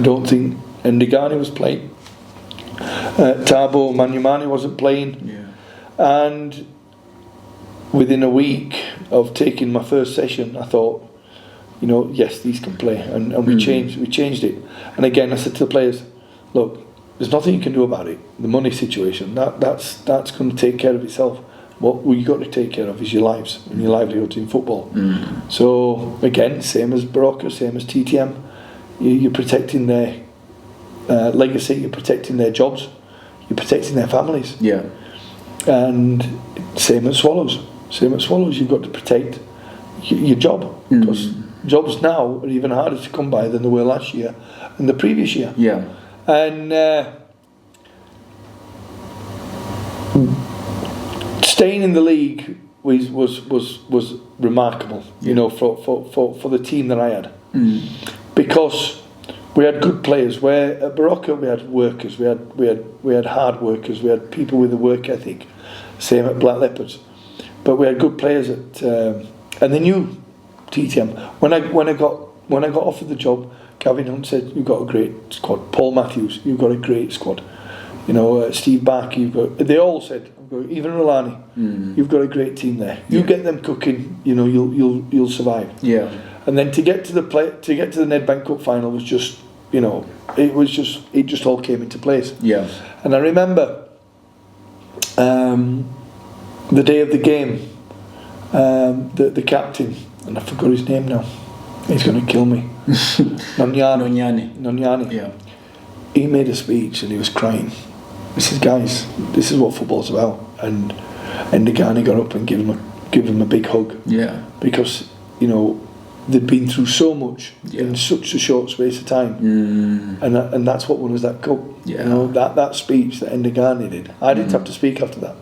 don't think Ndigani was playing. Tabo Manumani wasn't playing. Yeah. And within a week of taking my first session, I thought, yes, these can play, and we changed it. And again, I said to the players, look, there's nothing you can do about it. The money situation, that's going to take care of itself. What you got to take care of is your lives and your livelihoods in football. So again, same as Baroka, same as TTM, you're protecting their legacy, you're protecting their jobs, you're protecting their families. Yeah. And same at Swallows. You've got to protect your job, because jobs now are even harder to come by than they were last year and the previous year. Yeah. And staying in the league was remarkable, for the team that I had, because we had good players. Where at Baroka we had workers, we had hard workers, we had people with a work ethic. Same at Black Leopards, but we had good players at, and they knew TTM. When I got offered the job, Gavin Hunt said, "You've got a great squad." Paul Matthews, "You've got a great squad." Steve Barker, they all said, even Rolani, "You've got a great team there. You get them cooking, you'll survive." Yeah. And then to get to the Nedbank Cup final was just, it just all came into place. Yeah. And I remember the day of the game, the captain, and I forgot his name now. He's going to kill me. Nonyani. Yeah. He made a speech and he was crying. He says, "Guys, this is what football's about." And Ndegani got up and gave him a big hug. Yeah. Because they'd been through so much in such a short space of time, and that's what won us that cup. Yeah. That speech that Ndegani did, I didn't have to speak after that.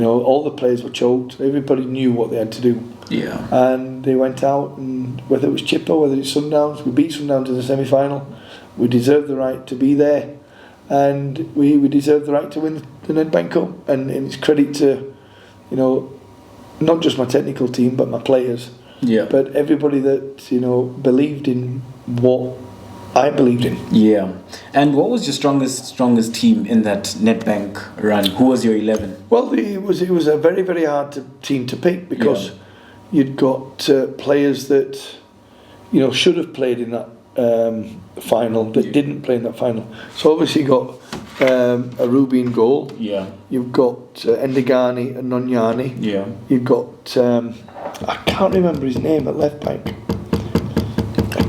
All the players were choked. Everybody knew what they had to do. Yeah. And they went out, and whether it was Chipper, whether it's Sundowns, we beat Sundowns in the semi-final. We deserved the right to be there, and we deserved the right to win the Nedbank Cup. And it's credit to, not just my technical team but my players. Yeah. But everybody that believed in what I believed in. Yeah. And what was your strongest team in that Nedbank run? Who was your 11? Well, it was a very, very hard team to pick, because you'd got players that should have played in that final that didn't play in that final. So obviously you got a Ruby in goal. Yeah. You've got Ndegani and Nonyani. Yeah. You've got I can't remember his name at left back.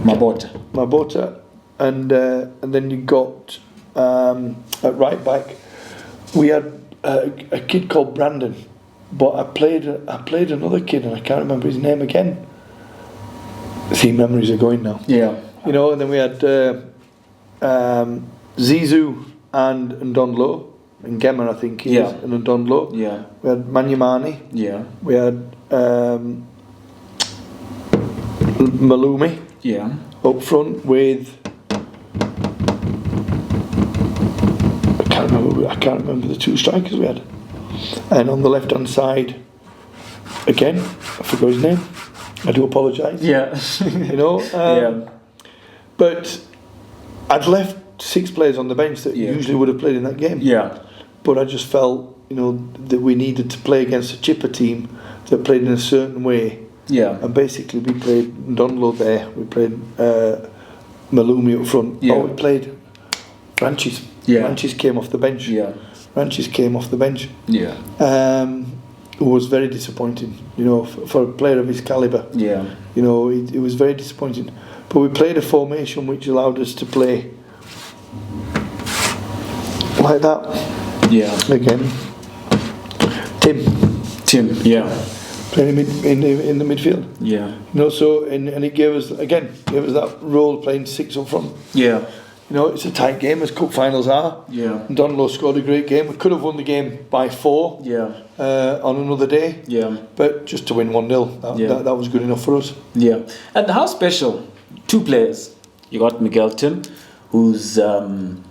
Mabota. And then you got at right back we had a kid called Brandon, but I played another kid and I can't remember his name again. See, memories are going now. Yeah. And then we had Zizou and Ndonlo, and Gemma, I think he is, and Ndonlo. Yeah. We had Manyamani. Yeah. We had Malumi. Yeah. Up front with I can't remember the two strikers we had. And on the left hand side, again, I forgot his name. I do apologise. Yeah. But I'd left 6 players on the bench that usually would have played in that game. Yeah. But I just felt, that we needed to play against a chipper team that played in a certain way. Yeah. And basically we played Donlo there, we played Malumi up front. Yeah. We played Ranches. Yeah. Ranches came off the bench. Yeah. Yeah. It was very disappointing, for a player of his calibre. Yeah. It was very disappointing. But we played a formation which allowed us to play like that. Yeah. Again. Tim. Yeah. Playing in the midfield. Yeah. So and it gave us that role playing 6 up front. Yeah. It's a tight game, as cup finals are. Yeah. And Donlow scored a great game. We could have won the game by 4. Yeah. On another day. Yeah. But just to win 1-0, that was good enough for us. Yeah. And how special? 2 players. You got Miguel Tim, who's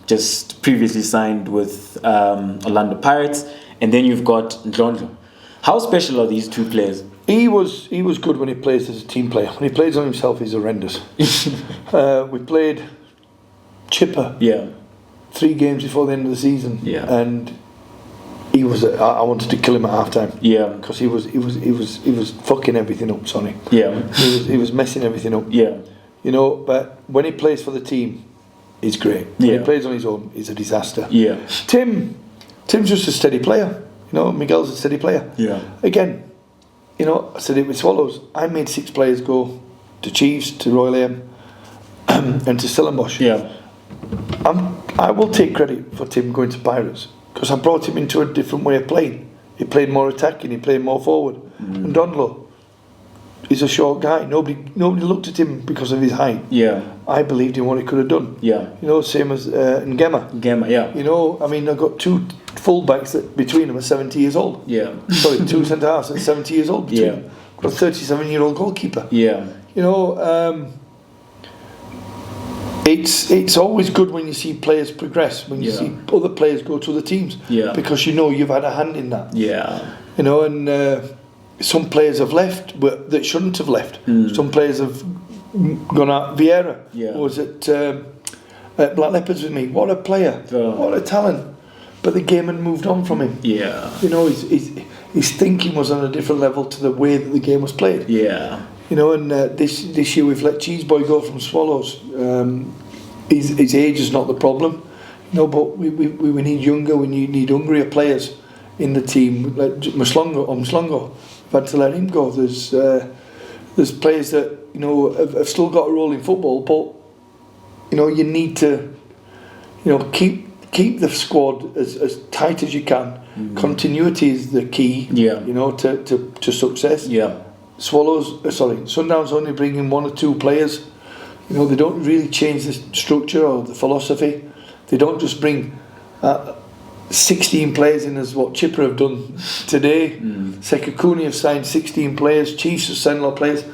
just previously signed with Orlando Pirates, and then you've got Ndlondlo. How special are these 2 players? He was good when he plays as a team player. When he plays on himself, he's horrendous. We played Chipper. Yeah. 3 games before the end of the season. Yeah. And he was. I wanted to kill him at halftime. Yeah. Because he was fucking everything up, Sonny. Yeah. He was messing everything up. Yeah. You know, but when he plays for the team, he's great. When he plays on his own, he's a disaster. Yeah. Tim's just a steady player. You know, Miguel's a steady player. Yeah. Again, you know, I said it with Swallows. I made 6 players go to Chiefs, to Royal Aim, and to Stellenbosch. Yeah. I will take credit for Tim going to Pirates because I brought him into a different way of playing. He played more attacking. He played more forward. And Donlow, he's a short guy. Nobody looked at him because of his height. Yeah. I believed in what he could have done. Yeah. You know, same as Ngema. Ngema, yeah. You know, I mean, I've got 2 fullbacks that between them are 70 years old. Yeah. Sorry, 2 centre halves at 70 years old. Between them. Got a 37-year-old goalkeeper. Yeah. You know, it's always good when you see players progress, when you see other players go to other teams. Yeah. Because you know you've had a hand in that. Yeah. You know, and some players have left that shouldn't have left. Some players have gone out. Vieira was at Black Leopards with me. What a player! What a talent! But the game had moved on from him. Yeah. You know, his thinking was on a different level to the way that the game was played. Yeah. You know, and this year we've let Cheeseboy go from Swallows. His age is not the problem. You know, but we need younger, we need hungrier players in the team. Like Mslongo, we've had to let him go. There's players that, you know, have still got a role in football, but, you know, you need to, you know, keep the squad as tight as you can. Continuity is the key. Yeah. You know, to success. Yeah. Sundowns only bring in 1 or 2 players. You know, they don't really change the structure or the philosophy. They don't just bring 16 players in as what Chipper have done today. Sekakuni have signed 16 players. Chiefs have signed a lot of players.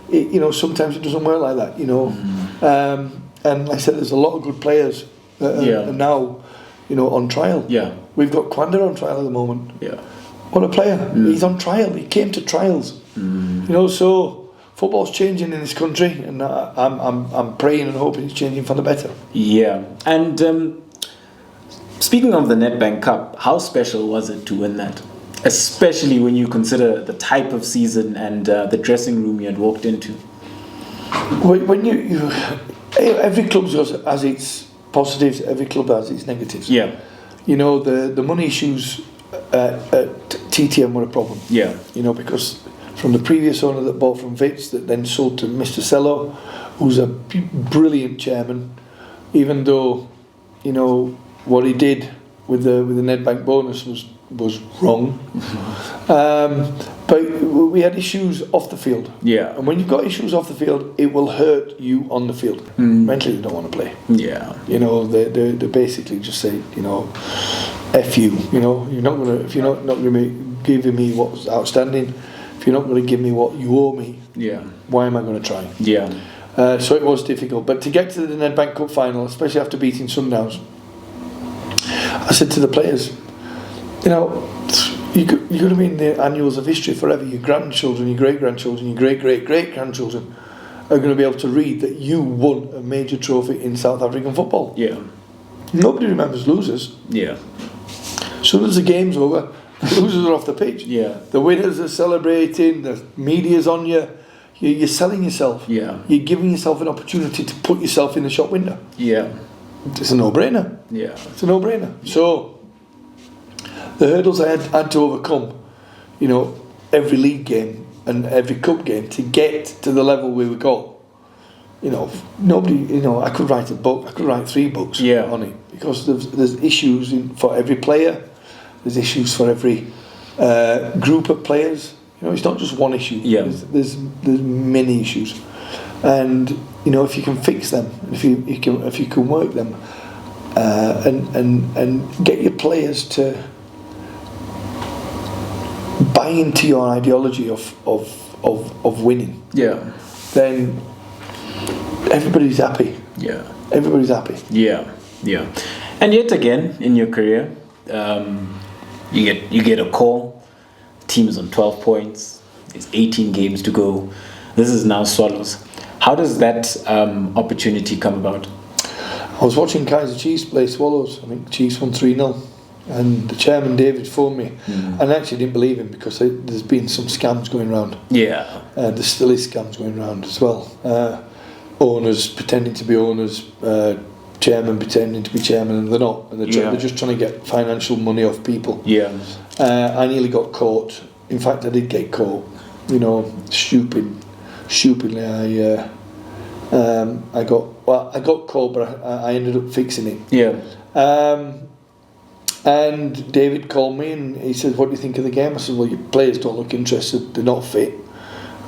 You know, sometimes it doesn't work like that. You know, and like I said, there's a lot of good players that are now, you know, on trial. Yeah, we've got Quander on trial at the moment. Yeah, what a player! He's on trial. He came to trials. You know, so football's changing in this country, and I'm praying and hoping it's changing for the better. Yeah, and speaking of the Nedbank Cup, how special was it to win that? Especially when you consider the type of season and the dressing room you had walked into. When you every club has its positives, every club has its negatives. Yeah, you know, the money issues at TTM were a problem. Yeah, you know, because from the previous owner that bought from Vitz, that then sold to Mr. Cello, who's a brilliant chairman, even though, you know, what he did with the Nedbank bonus was wrong. But we had issues off the field. Yeah. And when you've got issues off the field, it will hurt you on the field. Mentally, they don't want to play. Yeah. You know, they basically just say, you know, F you. You know, you're not gonna, if you're not gonna be giving me what's outstanding, if you're not going to give me what you owe me, why am I going to try? Yeah. So it was difficult. But to get to the Nedbank Cup final, especially after beating Sundowns, I said to the players, you know, you're going to be in the annuals of history forever. Your grandchildren, your great-grandchildren, your great-great-great-grandchildren are going to be able to read that you won a major trophy in South African football. Yeah. Nobody remembers losers. Yeah. As soon as the game's over, the losers are off the pitch. Yeah. The winners are celebrating. The media's on you. You're selling yourself. Yeah. You're giving yourself an opportunity to put yourself in the shop window. Yeah. It's a no-brainer. Yeah. It's a no-brainer. So the hurdles I had to overcome, you know, every league game and every cup game to get to the level we would go. You know, nobody. You know, I could write a book. I could write 3 books on it because there's issues for every player. There's issues for every group of players. You know, it's not just one issue. Yeah. There's many issues, and you know, if you can fix them, if you can work them, and get your players to buy into your ideology of winning. Yeah. Then everybody's happy. Yeah. Everybody's happy. Yeah. Yeah. And yet again in your career. You get a call. Team is on 12 points. There's 18 games to go. This is now Swallows. How does that opportunity come about? I was watching Kaiser Chiefs play Swallows. I think Chiefs won 3-0. And the chairman, David, phoned me, and I actually didn't believe him because there's been some scams going around. Yeah. There still is scams going around as well. Owners pretending to be owners, chairman pretending to be chairman, and they're not. And they're just trying to get financial money off people. Yeah. I nearly got caught. In fact, I did get caught. You know, stupidly, I got caught, but I ended up fixing it. Yeah. And David called me and he said, "What do you think of the game?" I said, "Well, your players don't look interested. They're not fit."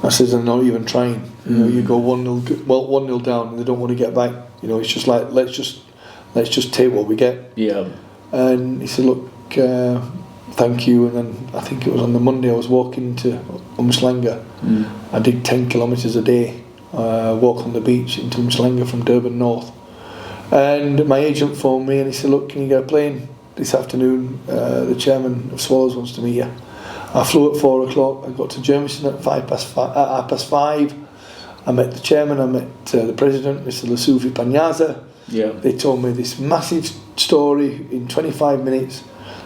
I said, "They're not even trying. You know, you go 1-0 down, and they don't want to get back. You know, it's just like let's just take what we get." Yeah. And he said, "Look, thank you." And then I think it was on the Monday I was walking to Umslanga. I did 10 kilometres a day, walk on the beach into Umslanga from Durban North. And my agent phoned me and he said, "Look, can you get a plane this afternoon? The chairman of Swallows wants to meet you." I flew at 4 o'clock. I got to Germiston at 5:30. I met the chairman. I met the president, Mr. Lasufi Panyaza. Yeah. They told me this massive story in 25 minutes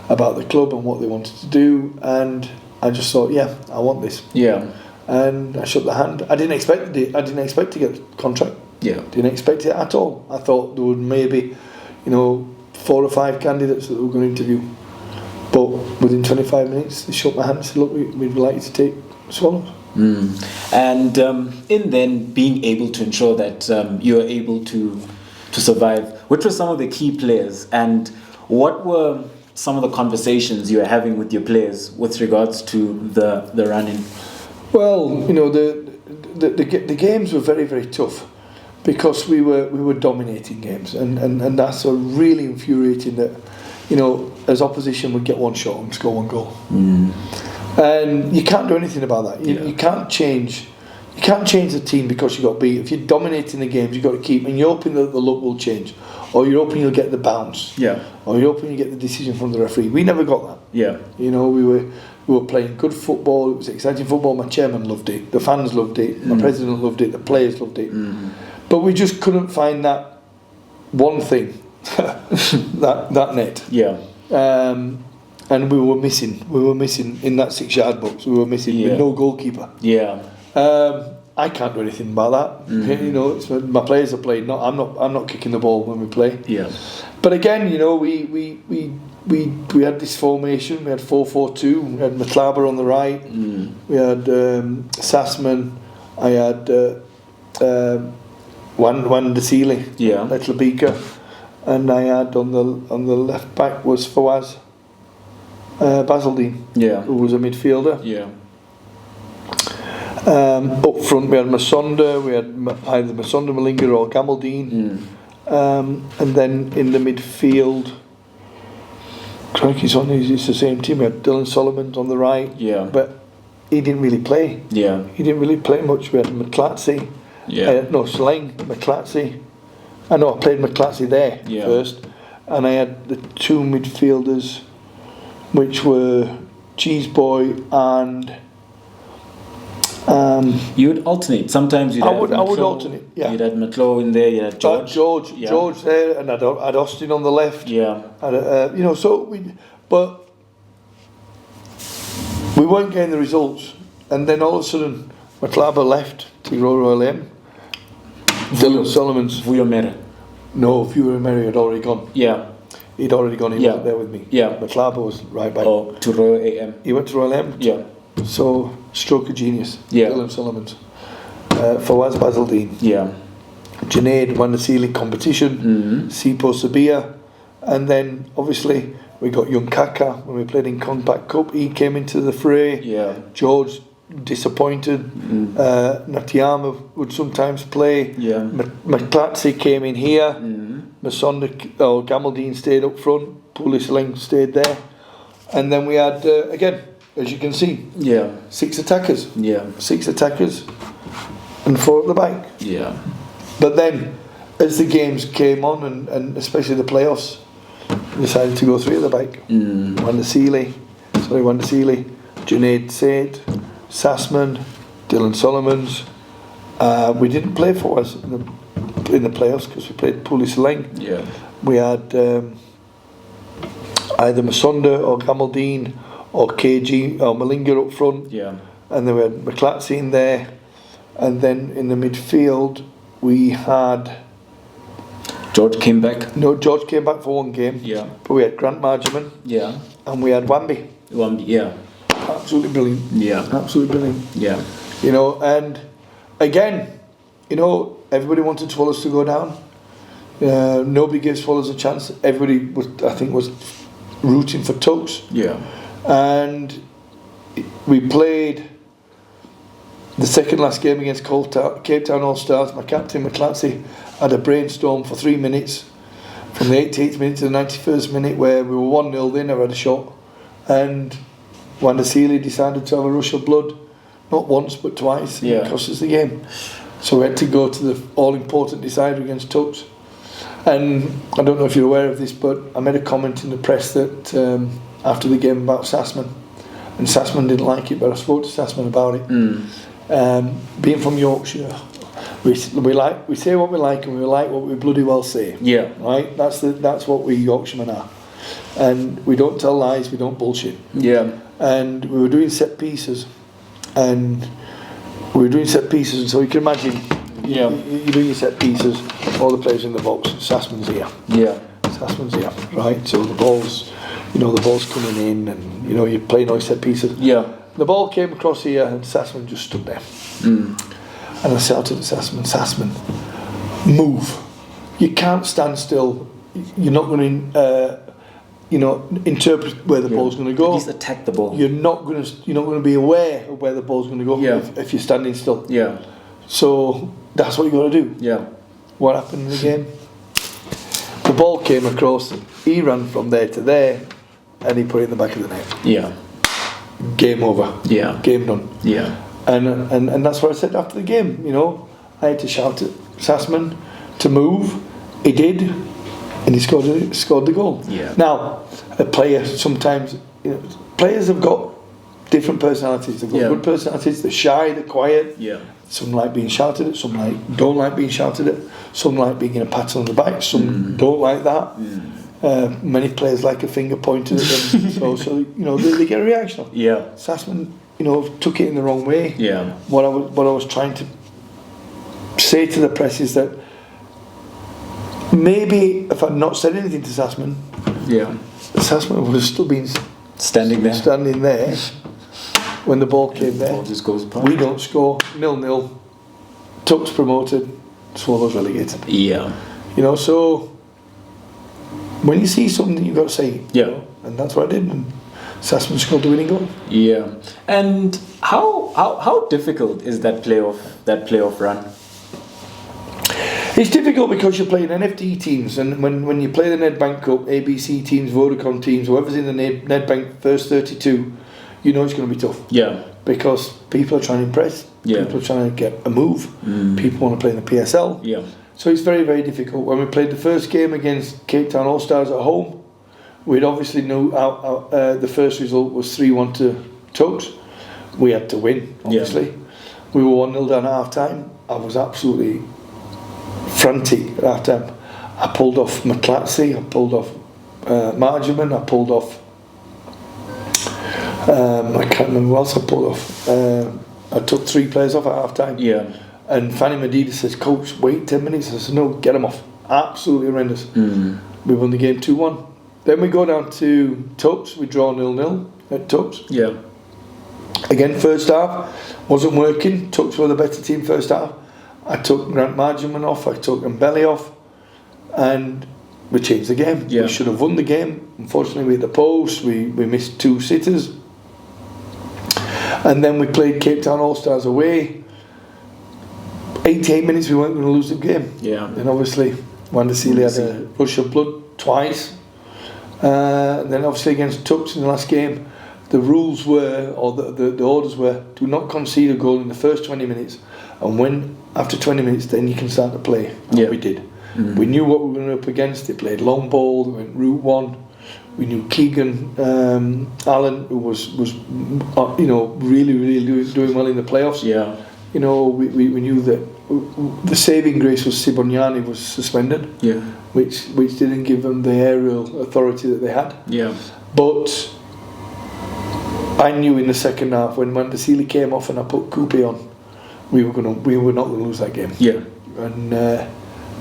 about the club and what they wanted to do, and I just thought, yeah, I want this. Yeah. And I shook the hand. I didn't expect to get the contract. Yeah. Didn't expect it at all. I thought there would maybe, 4 or 5 candidates that we were going to interview. But within 25 minutes, they shook my hand and said, "Look, we'd like you to take Swallows." And in then being able to ensure that you are able to survive, which were some of the key players, and what were some of the conversations you were having with your players with regards to the running? Well, the games were very, very tough because we were dominating games, and that's a really infuriating that, as opposition would get one shot and score 1 goal. And you can't do anything about that. You can't change. You can't change the team because you got beat. If you're dominating the games, you've got to keep. And you're hoping that the luck will change, or you're hoping you'll get the bounce. Yeah. Or you're hoping you get the decision from the referee. We never got that. Yeah. We were playing good football. It was exciting football. My chairman loved it. The fans loved it. My president loved it. The players loved it. But we just couldn't find that one thing, that net. Yeah. And we were missing in that 6-yard box. We were missing with no goalkeeper. Yeah. I can't do anything about that. It's my players are playing. I'm not kicking the ball when we play. Yeah. But again, we had this formation. We had 4-4-2. We had Matlaba on the right. We had Sassman. I had Wan Desili. Yeah. Letlabika. And I had on the left back was Fawaz Basildine. Yeah. Who was a midfielder. Yeah. Up front we had Masonda, we had either Masonda, Malinga or Gamaldine. And then in the midfield, crikey's on, it's the same team. We had Dylan Solomon on the right, but he didn't really play. Yeah. He didn't really play much. We had McClatchy, Sleng, McClatchy. I played McClatchy there first, and I had the 2 midfielders, which were Cheeseboy and. You would alternate. Sometimes I would alternate. Yeah. You'd had McClough in there. You had George. George there, and I'd Austin on the left. Yeah. But we weren't getting the results, and then all of a sudden, Matlaba left to Royal M. Dylan Solomon's. Vuyomere. No, Vuyomere had already gone. Yeah. He'd already gone. He wasn't there with me. Yeah. Matlaba was right back. Oh, to Royal AM. He went to Royal M. Yeah. So, stroke of genius. Yeah. Dylan Solomon's. Fawaz Basildine. Yeah. Junaid won the ceiling competition. Sipo Sabia. And then, obviously, we got young Kaka when we played in Compact Cup. He came into the fray. Yeah. George, disappointed. Natiyama would sometimes play. Yeah. McClatchy came in here. Masonda or Gamaldine stayed up front. Pulisling stayed there. And then we had, again, as you can see, 6 attackers. Yeah. 6 attackers and 4 at the back. Yeah. But then, as the games came on, and especially the playoffs, we decided to go 3 at the back. Wandasili, Junaid Said, Sassman, Dylan Solomons. We didn't play for us in the playoffs because we played Pulisling. Yeah. We had either Masonda or Gamaldeen or KG or Malinga up front. Yeah. And then we had McClatchy in there. And then in the midfield, we had... George came back. No, George came back for one game. Yeah. But we had Grant Margeman. Yeah. And we had Wambi. Wambi, yeah. Absolutely brilliant. Yeah. Absolutely brilliant. Yeah. You know, and again, you know, everybody wanted Swallows to go down. Nobody gave Swallows a chance. Everybody was, I think, was rooting for Tugs. Yeah. And we played the second last game against Cape Town All Stars. My captain McClatchy had a brainstorm for 3 minutes, from the 88th minute to the 91st minute, where we were 1-0. They never had a shot, and Wanda Seeley decided to have a rush of blood, not once but twice. And it cost us the game. So we had to go to the all-important decider against Tugs. And I don't know if you're aware of this, but I made a comment in the press that after the game about Sassman, and Sassman didn't like it, but I spoke to Sassman about it. Being from Yorkshire, we say what we like, and we like what we bloody well say. Yeah. Right. That's what we Yorkshiremen are, and we don't tell lies. We don't bullshit. Yeah. And we were doing set pieces, and so you can imagine. Yeah. You're doing your set pieces. All the players in the box. Sassman's here. Yeah. Sassman's here. Right. So the ball's coming in, and you're playing all your set pieces. Yeah. The ball came across here, and Sassman just stood there. And I shouted at Sassman, move. You can't stand still. You're not going to, interpret where the ball's going to go. At least attack the ball. You're not going to be aware of where the ball's going to go if you're standing still. Yeah. So that's what you got to do. Yeah. What happened in the game? The ball came across. He ran from there to there, and he put it in the back of the net. Yeah. Game over. Yeah. Game done. Yeah. And that's what I said after the game. I had to shout at Sassman to move. He did, and he scored the goal. Yeah. Now, a player sometimes, players have got different personalities. They've got good personalities. They're shy. They're quiet. Yeah. Some like being shouted at. Some don't like being shouted at. Some like being a pat on the back. Some don't like that. Many players like a finger pointed at them. so they get a reaction. Yeah. Sassman, took it in the wrong way. Yeah. What I was trying to say to the press is that maybe if I'd not said anything to Sassman, Sassman would have still been standing there when the ball came there. The ball just goes past. We don't score, 0-0. Tugs promoted, Swallows relegated. Yeah. So when you see something, you've got to say. Yeah. And that's what I did. And Sassman scored the winning goal. Yeah. And how difficult is that playoff run? It's difficult because you're playing NFD teams, and when you play the Nedbank Cup, ABC teams, Vodacom teams, whoever's in the Nedbank first 32, it's going to be tough. Yeah. Because people are trying to impress. Yeah. People are trying to get a move. People want to play in the PSL. Yeah. So it's very, very difficult. When we played the first game against Cape Town All Stars at home, we'd obviously knew the first result was 3-1 to Tugs. We had to win, obviously. Yeah. We were 1-0 down at half time. I was absolutely frantic at half time. I pulled off McClatchy, I pulled off Margeman, I pulled off I can't remember who else I pulled off. I took 3 players off at half time. Yeah. And Fanny Medina says, "Coach, wait 10 minutes." I said, "No, get them off." Absolutely horrendous. We won the game 2-1. Then we go down to Tugs. We draw 0-0 at Tugs. Yeah. Again, first half wasn't working. Tugs were the better team first half. I took Grant Margeman off. I took Mbelly off, and we changed the game. Yeah. We should have won the game. Unfortunately, we hit the post. We missed 2 sitters, and then we played Cape Town All Stars away. 88 minutes, we weren't going to lose the game. Yeah. And obviously, Wanda Seeley had a rush of blood twice. Then obviously against Tugs in the last game, the rules were, or the orders were, do not concede a goal in the first 20 minutes, and when after 20 minutes then you can start to play. And we did. We knew what we were up against. They played long ball, they went route 1. We knew Keegan Allen, who was really doing well in the playoffs. Yeah. We knew that the saving grace was Sibonyani was suspended. Yeah. which didn't give them the aerial authority that they had. Yeah. But I knew in the second half when Mandasili came off and I put Coupe on, we were not going to lose that game. Yeah.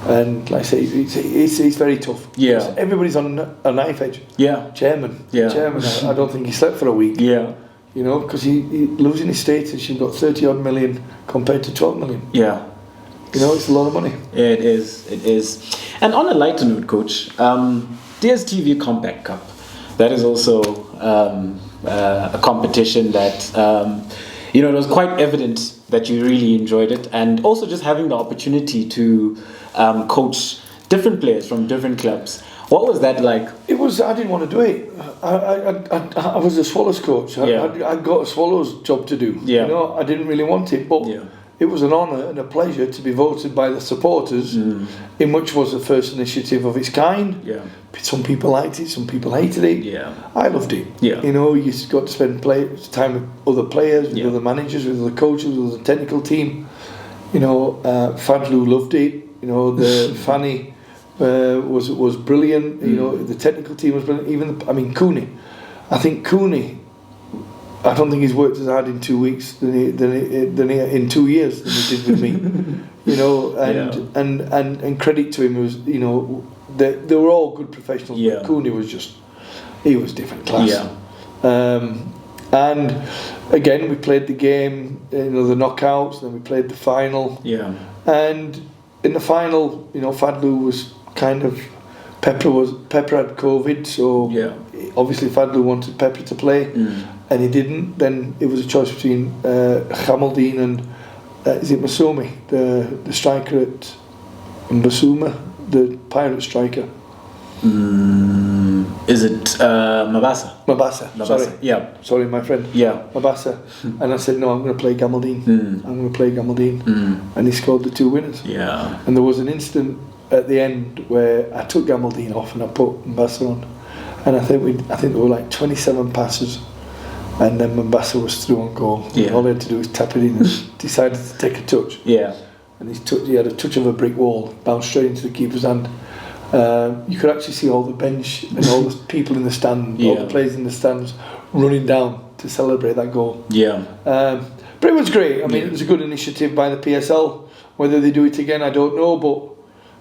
And like I say, it's very tough. Yeah. Everybody's on a knife edge. Yeah. Chairman. I don't think he slept for a week. Yeah. You know, because he losing his status, you've got 30 odd million compared to 12 million. Yeah. You know, it's a lot of money. It is. And on a lighter note, Coach, DSTV Compact Cup, that is also a competition that, it was quite evident that you really enjoyed it, and also just having the opportunity to coach different players from different clubs. What was that like? It was. I didn't want to do it. I was a Swallows coach. I got a Swallows job to do. Yeah. You know, I didn't really want it, but it was an honour and a pleasure to be voted by the supporters, in which was the first initiative of its kind. Yeah. Some people liked it, some people hated it. Yeah. I loved it. Yeah. You know, you got to spend time with other players, with other managers, with other coaches, with the technical team. You know, Fadlu loved it. You know, the Fanny was brilliant. You know, the technical team was brilliant. Cooney. I think Cooney, I don't think he's worked as hard in 2 weeks than he in 2 years than he did with me. You know, and credit to him was, you know, they were all good professionals. Yeah. But Cooney was he was different class. Yeah. And again, we played the game, you know, the knockouts, then we played the final. Yeah. And in the final, you know, Fadlu was kind of Pepper had COVID, so obviously Fadlu wanted Pepper to play, and he didn't. Then it was a choice between Hamaldine and is it Masumi, the striker at Mbasuma, the pirate striker. Is it Mabasa? Mabasa. Sorry. Yeah. Sorry, my friend. Yeah. Mabasa. And I said, no, I'm going to play Gamaldine. I'm going to play Gamaldine. And he scored the 2 winners. Yeah. And there was an instant at the end where I took Gamaldine off and I put Mabasa on. And I think there were like 27 passes. And then Mabasa was through on goal. Yeah. All he had to do was tap it in and decided to take a touch. Yeah. And he had a touch of a brick wall, bounced straight into the keeper's hand. You could actually see all the bench and all the people in the stand, all the players in the stands running down to celebrate that goal. Yeah. But it was great. I mean, it was a good initiative by the PSL. Whether they do it again, I don't know. But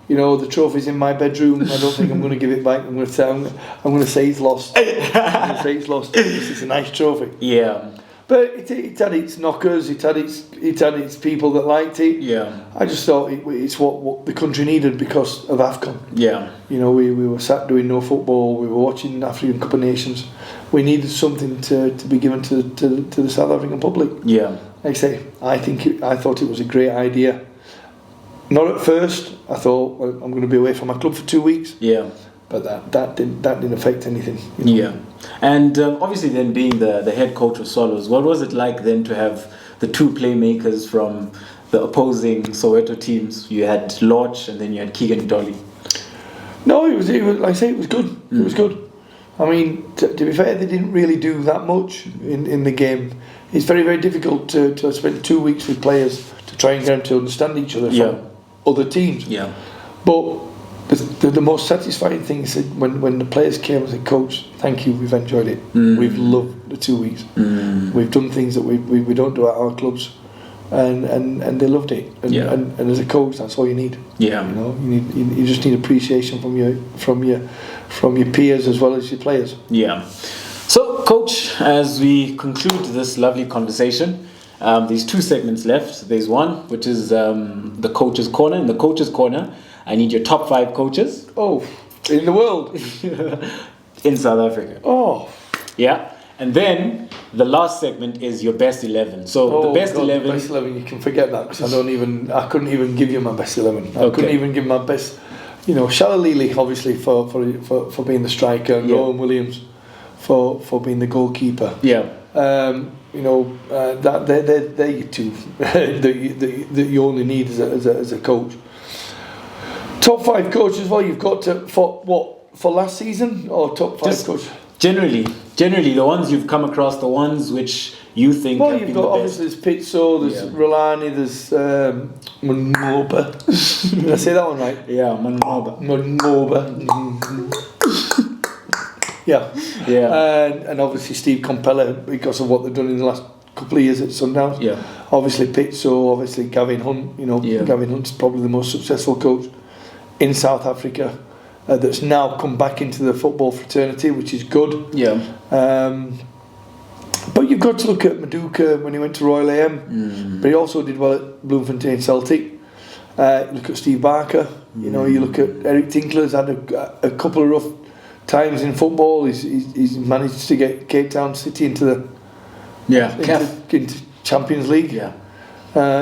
you know, the trophy's in my bedroom. I don't think I'm going to give it back. I'm going to say it's lost. I'm going to say it's lost. It's a nice trophy. Yeah. But it had its knockers. It had its people that liked it. Yeah. I just thought it's what the country needed because of AFCON. Yeah. You know, we were sat doing no football. We were watching African Cup of Nations. We needed something to be given to the South African public. Yeah. Like I say, I thought it was a great idea. Not at first. I thought, well, I'm going to be away from my club for 2 weeks. Yeah. But that didn't affect anything. You know? Yeah. And obviously then being the head coach of Swallows, what was it like then to have the two playmakers from the opposing Soweto teams? You had Lodge and then you had Keegan Dolly. No, it was like I say, it was good. It was good. I mean, to be fair, they didn't really do that much in the game. It's very, very difficult to spend 2 weeks with players to try and get them to understand each other from other teams. Yeah. But the most satisfying thing is when the players came and said, Coach, thank you, we've enjoyed it. We've loved the 2 weeks. We've done things that we don't do at our clubs. And they loved it. And as a coach, that's all you need. Yeah. You know, you just need appreciation from your peers as well as your players. Yeah. So, Coach, as we conclude this lovely conversation, there's 2 segments left. There's one which is the Coach's Corner. In the Coach's Corner, I need your top 5 coaches. Oh, in the world. In South Africa. Oh. Yeah. And then the last segment is your best 11. So the best 11. The best 11, you can forget that because I couldn't even give you my best 11. I couldn't even give my best. You know, Shalalili obviously for being the striker, and Rowan Williams for being the goalkeeper. Yeah. You know, that they're your two that you only need as a coach. Top 5 coaches. Well, you've got to for last season or top 5 coaches. Generally, the ones you've come across, the ones which you think Well, have you've been got the obviously best? there's Pizzo, there's Rolani, there's Manoba. Did I say that one right? Yeah, Manoba. Yeah. Yeah. And obviously Steve Compella, because of what they've done in the last couple of years at Sundowns. Yeah. Obviously Pizzo, obviously Gavin Hunt. Gavin Hunt's probably the most successful coach in South Africa that's now come back into the football fraternity, which is good. Yeah. But you've got to look at Maduka when he went to Royal AM, but he also did well at Bloemfontein Celtic. Look at Steve Barker. You look at Eric Tinkler's had a couple of rough times in football. He's managed to get Cape Town City into into Champions League. Yeah.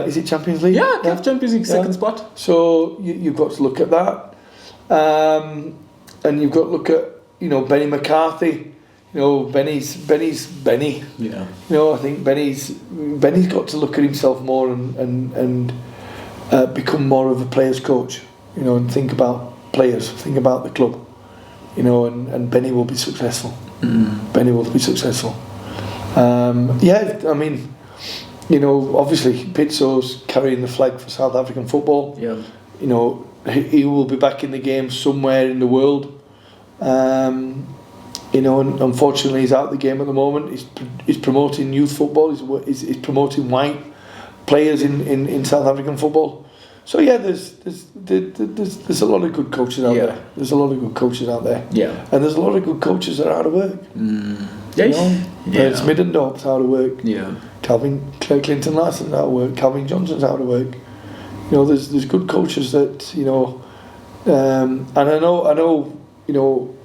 Is it Champions League? Yeah, CAF Champions League second spot. So you've got to look at that, and you've got to look at Benny McCarthy. Benny's Benny. Yeah. I think Benny's got to look at himself more and become more of a players' coach. And think about players, think about the club. And Benny will be successful. Benny will be successful. Obviously Pizzo's carrying the flag for South African football. Yeah. He will be back in the game somewhere in the world. And unfortunately he's out of the game at the moment. He's promoting youth football. He's promoting white players in South African football. So yeah, there's a lot of good coaches out there. There's a lot of good coaches out there. Yeah. And there's a lot of good coaches that are out of work. It's Middendorf's out of work. Yeah. Clinton Larson's out of work. Calvin Johnson's out of work. There's good coaches that and I know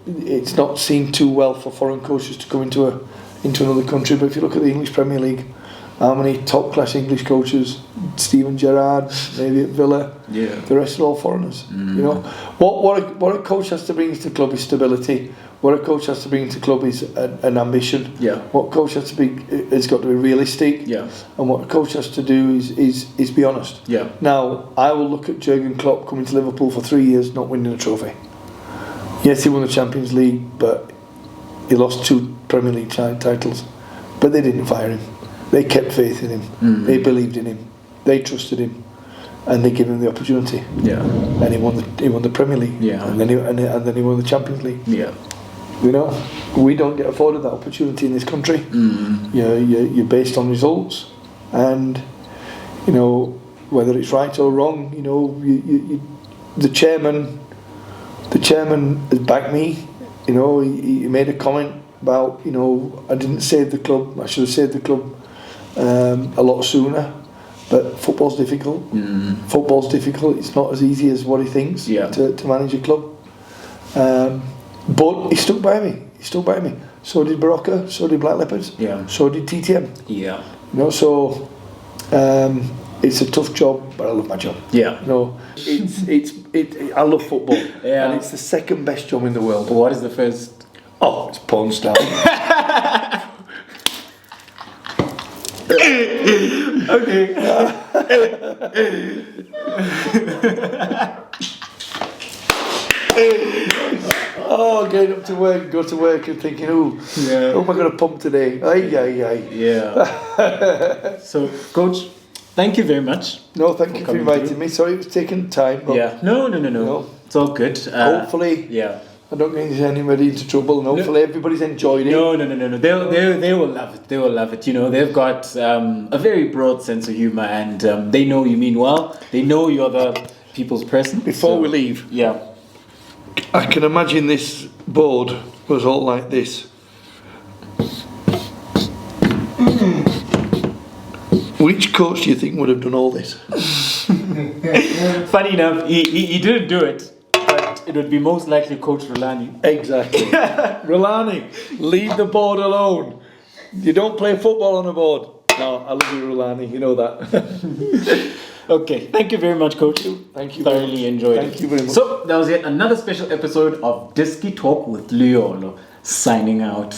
it's not seen too well for foreign coaches to come into another country. But if you look at the English Premier League, how many top class English coaches? Steven Gerrard, maybe at Villa. Yeah. The rest are all foreigners. What a coach has to bring to the club is stability. What a coach has to bring to the club is an ambition. Yeah. What a coach has to be has got to be realistic. Yeah. And what a coach has to do is be honest. Yeah. Now I will look at Jurgen Klopp coming to Liverpool for 3 years not winning a trophy. Yes, he won the Champions League, but he lost 2 Premier League titles. But they didn't fire him. They kept faith in him. They believed in him. They trusted him, and they gave him the opportunity. Yeah. And he won the Premier League. Yeah. And then he won the Champions League. Yeah. We don't get afforded that opportunity in this country. You're based on results, and whether it's right or wrong. The chairman has backed me. He made a comment about I didn't save the club. I should have saved the club a lot sooner. But football's difficult. Football's difficult. It's not as easy as what he thinks to manage a club. But he stuck by me. So did Baroka. So did Black Leopards. Yeah. So did TTM. Yeah. So it's a tough job, but I love my job. Yeah. I love football. Yeah. And it's the second best job in the world. What is the first? Oh, it's porn star. Okay. Getting up to work, go to work and thinking, who am I going to pump today? Yeah. So, Coach, thank you very much. No, thank you for inviting me. Sorry it was taking time. But No. It's all good. Hopefully. Yeah. I don't get anybody into trouble, and hopefully everybody's enjoyed it. No. They will love it. They will love it. They've got a very broad sense of humor, and they know you mean well. They know you're the people's person. Before we leave, I can imagine this board was all like this. Which coach do you think would have done all this? Funny enough, he didn't do it. It would be most likely Coach Rolani. Exactly. Rolani, leave the board alone. You don't play football on the board. No, I love you, Rolani. You know that. Okay, thank you very much, Coach. Thank you. Thoroughly enjoyed it. Thank you very much. So, that was yet another special episode of Disky Talk with Leolo. Signing out.